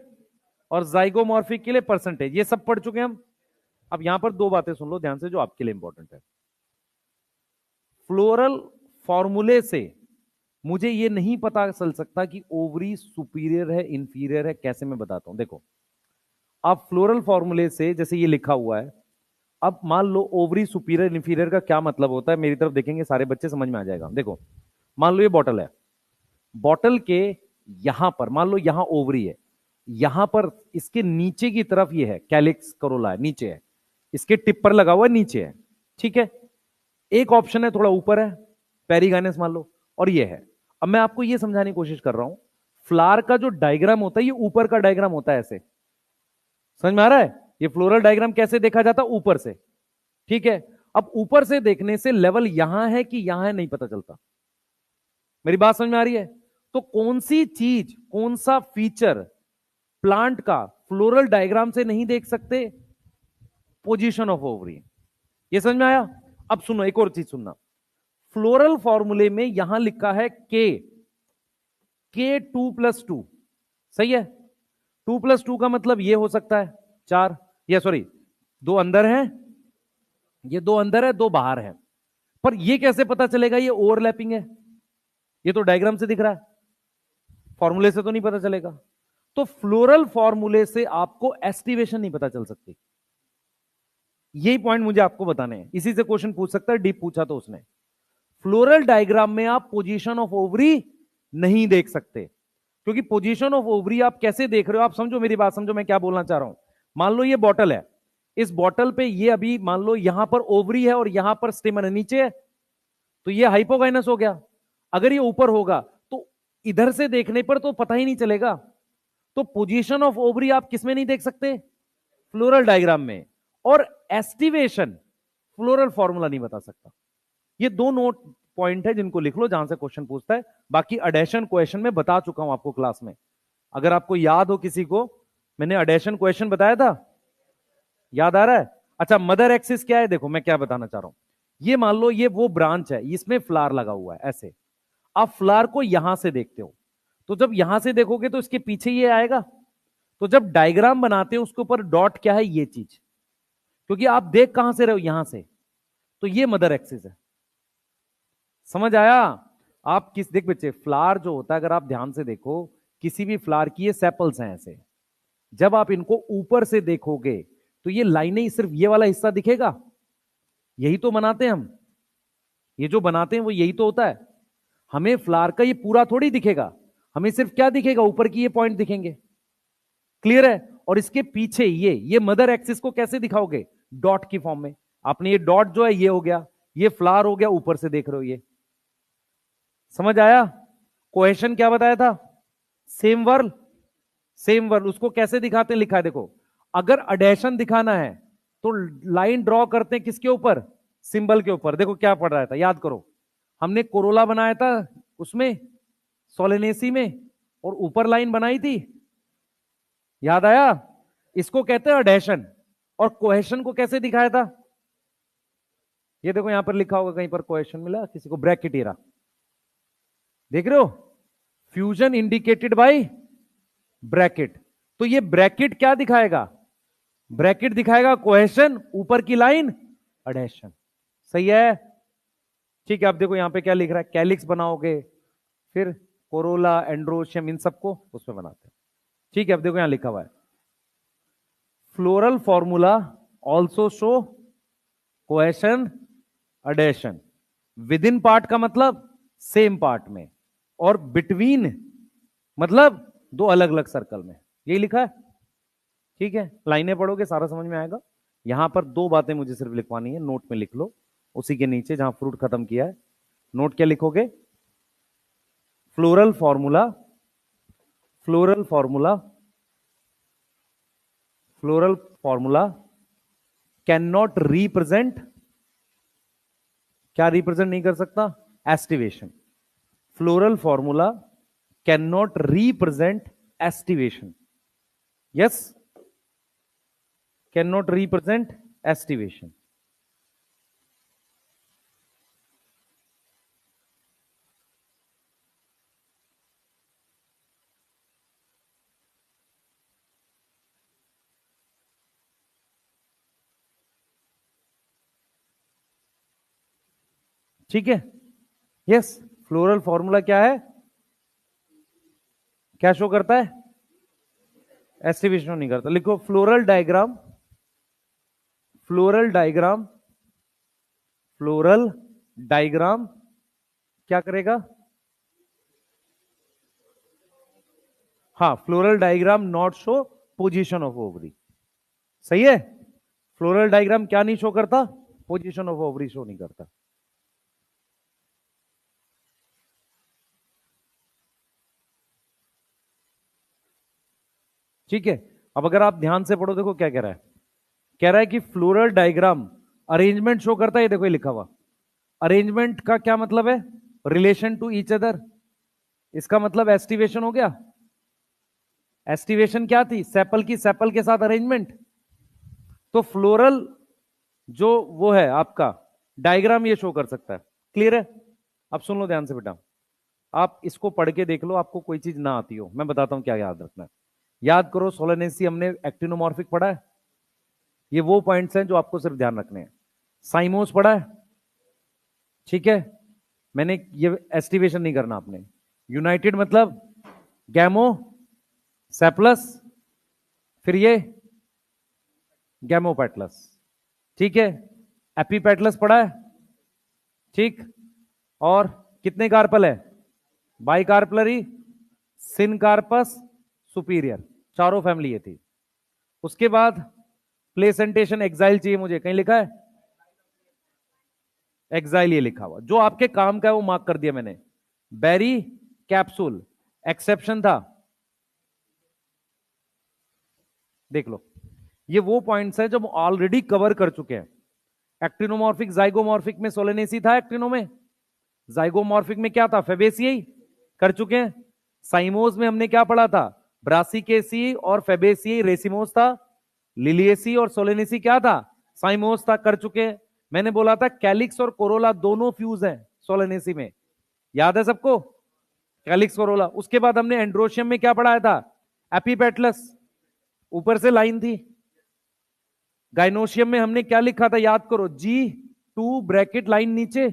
और जाइगोमॉर्फिक के लिए परसेंटेज, ये सब पढ़ चुके हैं हम। अब यहां पर दो बातें सुन लो ध्यान से जो आपके लिए इंपॉर्टेंट है। फ्लोरल फॉर्मूले से मुझे ये नहीं पता चल सकता कि ओवरी सुपीरियर है इंफीरियर है, कैसे मैं बताता हूं। देखो, आप फ्लोरल फॉर्मूले से, जैसे ये लिखा हुआ है, अब मान लो ओवरी सुपीरियर इंफीरियर का क्या मतलब होता है, मेरी तरफ देखेंगे सारे बच्चे, समझ में आ जाएगा। देखो, मान लो ये बॉटल है, बॉटल के यहां पर मान लो यहां ओवरी है, यहां पर इसके नीचे की तरफ ये है कैलिक्स करोला है, नीचे है, इसके टिप पर लगा हुआ है, नीचे है। ठीक है, एक ऑप्शन है थोड़ा ऊपर है, पेरिगाइनस मान लो, और ये है। अब मैं आपको ये समझाने की कोशिश कर रहा हूं, फ्लावर का जो डायग्राम होता है ये ऊपर का डायग्राम होता है, ऐसे समझ में आ रहा है? ये फ्लोरल डायग्राम कैसे देखा जाता है, ऊपर से। ठीक है, अब ऊपर से देखने से लेवल यहां है कि यहां है नहीं पता चलता। मेरी बात समझ में आ रही है? तो कौन सी चीज, कौन सा फीचर प्लांट का फ्लोरल डायग्राम से नहीं देख सकते? Position of ovary. ये समझ में आया? अब सुनो, एक और चीज सुनना। फ्लोरल फॉर्मूले में यहां लिखा है के 2+2, सही है? 2+2 का मतलब ये हो सकता है 4, या सॉरी, दो अंदर है, ये दो अंदर है, दो बाहर है। पर ये कैसे पता चलेगा ये ओवरलैपिंग है? ये तो डायग्राम से दिख रहा है, फॉर्मूले से तो नहीं पता चलेगा। तो फ्लोरल फॉर्मूले से आपको एस्टिवेशन नहीं पता चल सकती। यही पॉइंट मुझे आपको बताने हैं, इसी से क्वेश्चन पूछ सकता है, डीप पूछा तो उसने। फ्लोरल डायग्राम में आप पोजीशन ऑफ ओवरी नहीं देख सकते, क्योंकि पोजीशन ऑफ ओवरी आप कैसे देख रहे हो, आप समझो मेरी बात, समझो मैं क्या बोलना चाह रहा हूं। मान लो ये बॉटल है, इस बॉटल पे ये अभी मान लो यहां पर ओवरी है और यहां पर स्टेमन है, नीचे है, तो ये हाइपोगाइनस हो गया। अगर ये ऊपर होगा तो इधर से देखने पर तो पता ही नहीं चलेगा। तो पोजीशन ऑफ ओवरी आप किसमें नहीं देख सकते? फ्लोरल डायग्राम में। और एस्टिवेशन फ्लोरल फॉर्मूला नहीं बता सकता। ये दो नोट पॉइंट है जिनको लिख लो, जहां से क्वेश्चन पूछता है। बाकी एडेशन क्वेश्चन में बता चुका हूं आपको क्लास में, अगर आपको याद हो किसी को, मैंने एडेशन क्वेश्चन बताया था, याद आ रहा है? अच्छा, मदर एक्सिस क्या है, देखो मैं क्या बताना चाह रहा हूं। ये मान लो ये वो ब्रांच है, इसमें फ्लावर लगा हुआ है ऐसे, आप फ्लावर को यहां से देखते हो, तो जब यहां से देखोगे तो इसके पीछे ये आएगा। तो जब डायग्राम बनाते हो उसके ऊपर डॉट क्या है, ये चीज, क्योंकि आप देख कहां से रहे हो, यहां से, तो ये मदर एक्सिस है। समझ आया? आप किस, देख बच्चे, फ्लावर जो होता है अगर आप ध्यान से देखो, किसी भी फ्लावर की ये सेपल्स हैं ऐसे, जब आप इनको ऊपर से देखोगे तो ये लाइनें ही सिर्फ ये वाला हिस्सा दिखेगा, यही तो बनाते हैं हम, ये जो बनाते हैं वो यही तो होता है। हमें फ्लावर का ये पूरा थोड़ी दिखेगा, हमें सिर्फ क्या दिखेगा, ऊपर की ये पॉइंट दिखेंगे। क्लियर है? और इसके पीछे ये मदर एक्सिस को कैसे दिखाओगे? डॉट की फॉर्म में। आपने ये डॉट जो है ये हो गया, ये फ्लावर हो गया, ऊपर से देख रहे हो ये। समझ आया? कोहेशन क्या बताया था? Same whorl, same whorl. उसको कैसे दिखाते हैं, लिखा है देखो। अगर अडेशन दिखाना है तो लाइन ड्रॉ करते हैं किसके ऊपर? सिंबल के ऊपर। देखो क्या पढ़ रहा था, याद करो। हमने कोरोला बनाया था उसमें, सोलेनेसी में, और ऊपर लाइन बनाई थी, याद आया? इसको कहते हैं अडेशन। और कोहेशन को कैसे दिखाया था? ये देखो यहां पर लिखा होगा कहीं पर, कोहेशन मिला किसी को? ब्रैकेटेरा, देख रहे हो? Fusion indicated by bracket. तो ये ब्रैकेट क्या दिखाएगा? ब्रैकेट दिखाएगा कोहेशन, ऊपर की लाइन अडेशन। सही है? ठीक है। अब देखो यहां पे क्या लिख रहा है, कैलिक्स बनाओगे, फिर कोरोला, एंड्रोशियम, इन सबको उसमें बनाते हैं। ठीक है। अब देखो यहां लिखा हुआ है, floral formula also show cohesion adhesion. Within part का मतलब सेम पार्ट में, और बिटवीन मतलब दो अलग अलग सर्कल में, यही लिखा है। ठीक है, लाइनें पढ़ोगे सारा समझ में आएगा। यहां पर दो बातें मुझे सिर्फ लिखवानी है, नोट में लिख लो, उसी के नीचे जहां फ्रूट खत्म किया है। नोट क्या लिखोगे? Floral formula, floral formula, floral formula can not represent, क्या रिप्रेजेंट नहीं कर सकता? Aestivation. Floral formula can not represent aestivation. Yes, can not represent aestivation. ठीक है? यस, फ्लोरल फॉर्मूला क्या है, क्या शो करता है? एस्टिवेशन नहीं करता। लिखो floral diagram, floral diagram, floral diagram क्या करेगा? हाँ, floral diagram not show position of ovary. सही है? फ्लोरल डायग्राम क्या नहीं शो करता? पोजीशन ऑफ ओवरी शो नहीं करता। ठीक है। अब अगर आप ध्यान से पढ़ो, देखो क्या कह रहा है, कह रहा है कि फ्लोरल डायग्राम अरेंजमेंट शो करता है। ये देखो ये लिखा हुआ, अरेंजमेंट का क्या मतलब है? Relation to each other. इसका मतलब एस्टिवेशन हो गया। एस्टिवेशन क्या थी? सेपल की सेपल के साथ अरेंजमेंट। तो फ्लोरल जो वो है आपका डायग्राम, ये शो कर सकता है। क्लियर है? अब सुन लो ध्यान से बेटा, आप इसको पढ़ के देख लो, आपको कोई चीज ना आती हो, मैं बताता हूं क्या याद रखना है। याद करो, सोलेनेसी हमने एक्टिनोमॉर्फिक पढ़ा है, ये वो पॉइंट्स हैं जो आपको सिर्फ ध्यान रखने हैं। साइमोस पढ़ा है, ठीक है, मैंने ये एस्टिवेशन नहीं करना आपने। यूनाइटेड मतलब गैमो सेप्लस, फिर ये गैमोपेटलस, ठीक है। एपीपेटलस पढ़ा है, ठीक। और कितने कार्पल है? बाइकार्पलरी, सिनकार्पस, सुपीरियर, चारों फैमिली ये थी। उसके बाद प्लेसेंटेशन एक्साइल चाहिए मुझे, कहीं लिखा है? एक्साइल ये लिखा हुआ, जो आपके काम का है वो मार्क कर दिया मैंने। बेरी कैप्सूल एक्सेप्शन था, देख लो। ये वो पॉइंट्स है जो ऑलरेडी कवर कर चुके हैं। एक्टिनोमॉर्फिक जाइगोमॉर्फिक में सोलेनेसी था, एक्टिनो में। जाइगोमॉर्फिक में क्या था? फेबेसियाई, कर चुके हैं। साइमोस में हमने क्या पढ़ा था? ब्रासिकेसी और फेबेसियाई रेसिमोस था। लिलिएसी और सोलेनेसी क्या था? साइमोस था, कर चुके हैं। मैंने बोला था कैलिक्स और कोरोला दोनों फ्यूज हैं सोलेनेसी में, याद है सबको? Calyx Corolla. उसके बाद हमने एंड्रोशियम में क्या पढ़ाया था? एपीपेटलस, ऊपर से लाइन थी। गाइनोशियम में हमने क्या लिखा था, याद करो, G2 ब्रैकेट लाइन नीचे,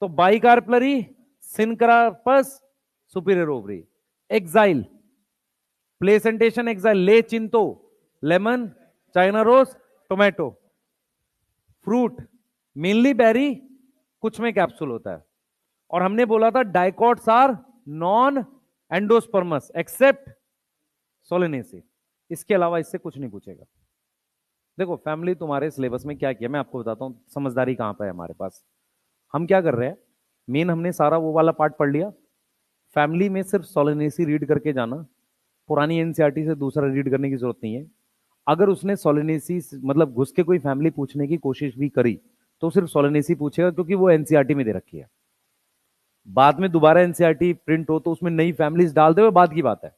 तो bicarpellary, syncarpous, superior ovary. Axile, placentation axile, ले चिंतो, lemon, China rose, tomato. Fruit mainly berry, कुछ में कैप्सूल होता है। और हमने बोला था dicots are non endospermous except Solanaceae. इसके अलावा इससे कुछ नहीं पूछेगा। देखो फैमिली तुम्हारे सिलेबस में क्या किया मैं आपको बताता हूं, समझदारी कहां पर है हमारे पास। हम क्या कर रहे हैं, मेन हमने सारा वो वाला पार्ट पढ़ लिया। फैमिली में सिर्फ सोलेनेसी रीड करके जाना, पुरानी एनसीईआरटी से दूसरा रीड करने की जरूरत नहीं है। अगर उसने सोलेनेसी मतलब घुस के कोई फैमिली पूछने की कोशिश भी करी तो सिर्फ सोलेनेसी पूछेगा, क्योंकि वो एनसीईआरटी में दे रखी है। बाद में दोबारा एनसीईआरटी प्रिंट हो तो उसमें नई फैमिलीज डाल दे, वो बात की बात है।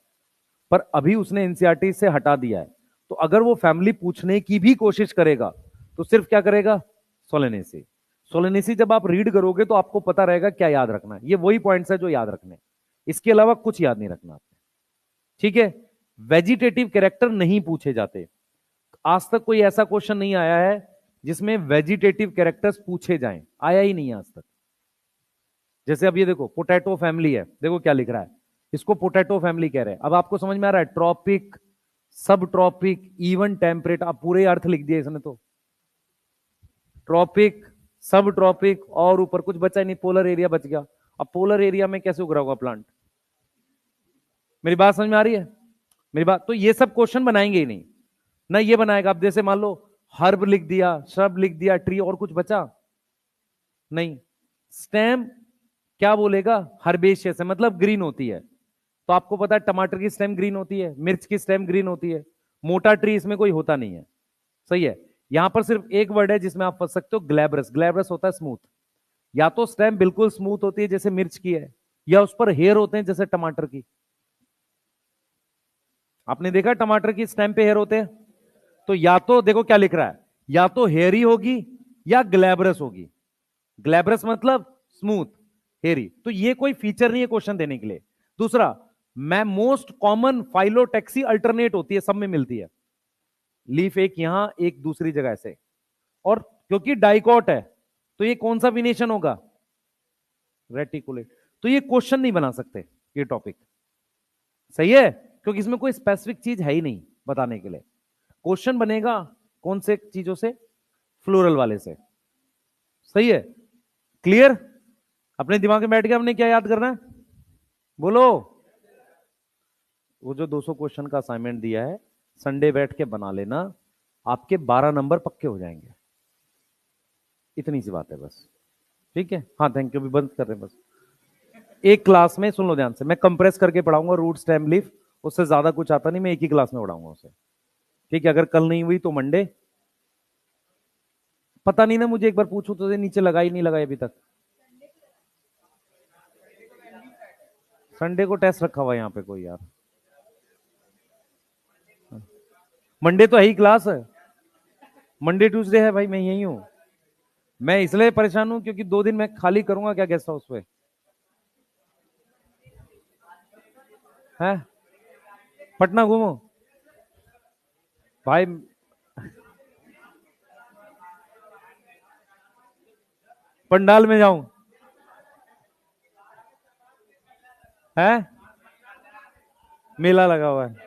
पर अभी उसने एनसीईआरटी से हटा दिया है, तो अगर वो फैमिली पूछने की भी कोशिश करेगा तो सिर्फ क्या करेगा, सोलेनेसी। सोलेनेसी जब आप रीड करोगे तो आपको पता रहेगा क्या याद रखना है। ये वही पॉइंट्स है जो याद रखने, इसके अलावा कुछ याद नहीं रखना आपने, ठीक है। वेजिटेटिव कैरेक्टर नहीं पूछे जाते। आज तक कोई ऐसा क्वेश्चन नहीं आया है जिसमें वेजिटेटिव कैरेक्टर्स पूछे जाएं, आया ही नहीं आज तक। जैसे अब ये देखो पोटैटो फैमिली है, देखो क्या लिख रहा है, इसको पोटैटो फैमिली कह रहे हैं। अब आपको समझ में आ रहा है, ट्रॉपिक, सब ट्रॉपिक, इवन टेम्परेट, आप पूरे अर्थ लिख दिए इसने तो। ट्रॉपिक, सब ट्रॉपिक और ऊपर कुछ बचा ही नहीं, पोलर एरिया बच गया। अब पोलर एरिया में कैसे उग रहा होगा प्लांट? मेरी बात समझ में आ रही है? मेरी बात, तो ये सब क्वेश्चन बनाएंगे ही नहीं ना, ये बनाएगा। अब जैसे मान लो हर्ब लिख दिया, श्रब लिख दिया, ट्री, और कुछ बचा नहीं। स्टेम क्या बोलेगा, हर्बेशियस है, मतलब ग्रीन होती है। तो आपको पता है टमाटर की स्टेम ग्रीन होती है, मिर्च की स्टेम ग्रीन होती है। मोटा ट्री इसमें कोई होता नहीं है, सही है। यहां पर सिर्फ एक वर्ड है जिसमें आप फंस सकते हो, ग्लैब्रस। ग्लैब्रस होता है स्मूथ। या तो स्टेम बिल्कुल स्मूथ होती है जैसे मिर्च की है, या उस पर हेयर होते हैं जैसे टमाटर की। आपने देखा टमाटर की स्टेम पे हेयर होते हैं? तो या तो देखो क्या लिख रहा है, या तो हेयरी होगी या ग्लैब्रस होगी। ग्लैब्रस मतलब स्मूथ, हेरी, तो ये कोई फीचर नहीं है क्वेश्चन देने के लिए। दूसरा, मैं मोस्ट कॉमन फाइलोटेक्सी अल्टरनेट होती है, सब में मिलती है। लीफ एक यहां एक दूसरी जगह से, और क्योंकि डाइकॉट है तो ये कौन सा विनेशन होगा, रेटिकुलेट। तो ये क्वेश्चन नहीं बना सकते ये टॉपिक, सही है, क्योंकि इसमें कोई स्पेसिफिक चीज है ही नहीं बताने के लिए। क्वेश्चन बनेगा कौन से चीजों से, फ्लोरल वाले से, सही है। क्लियर? अपने दिमाग में बैठ के हमने क्या याद करना है, बोलो। वो जो 200 क्वेश्चन का असाइनमेंट दिया है, संडे बैठ के बना लेना, आपके 12 नंबर पक्के हो जाएंगे। इतनी सी बात है बस, ठीक है। हाँ थैंक यू, भी बंद कर रहे हैं बस। एक क्लास में सुन लो ध्यान से, मैं कंप्रेस करके पढ़ाऊंगा रूट स्टेम लीफ, उससे ज्यादा कुछ आता नहीं, मैं एक ही क्लास में पढ़ाऊंगा उसे, ठीक है। अगर कल नहीं हुई तो मंडे। पता नहीं ना, मुझे एक बार पूछो तो नीचे लगाई नहीं लगाई अभी तक। संडे को टेस्ट रखा हुआ यहाँ पे कोई यार, मंडे तो है ही क्लास है, मंडे ट्यूसडे है भाई, मैं यही हूं। मैं इसलिए परेशान हूं क्योंकि 2 दिन मैं खाली करूंगा क्या गेस्ट हाउस पे है, पटना घूमो भाई। पंडाल में जाऊं है, मेला लगा हुआ है।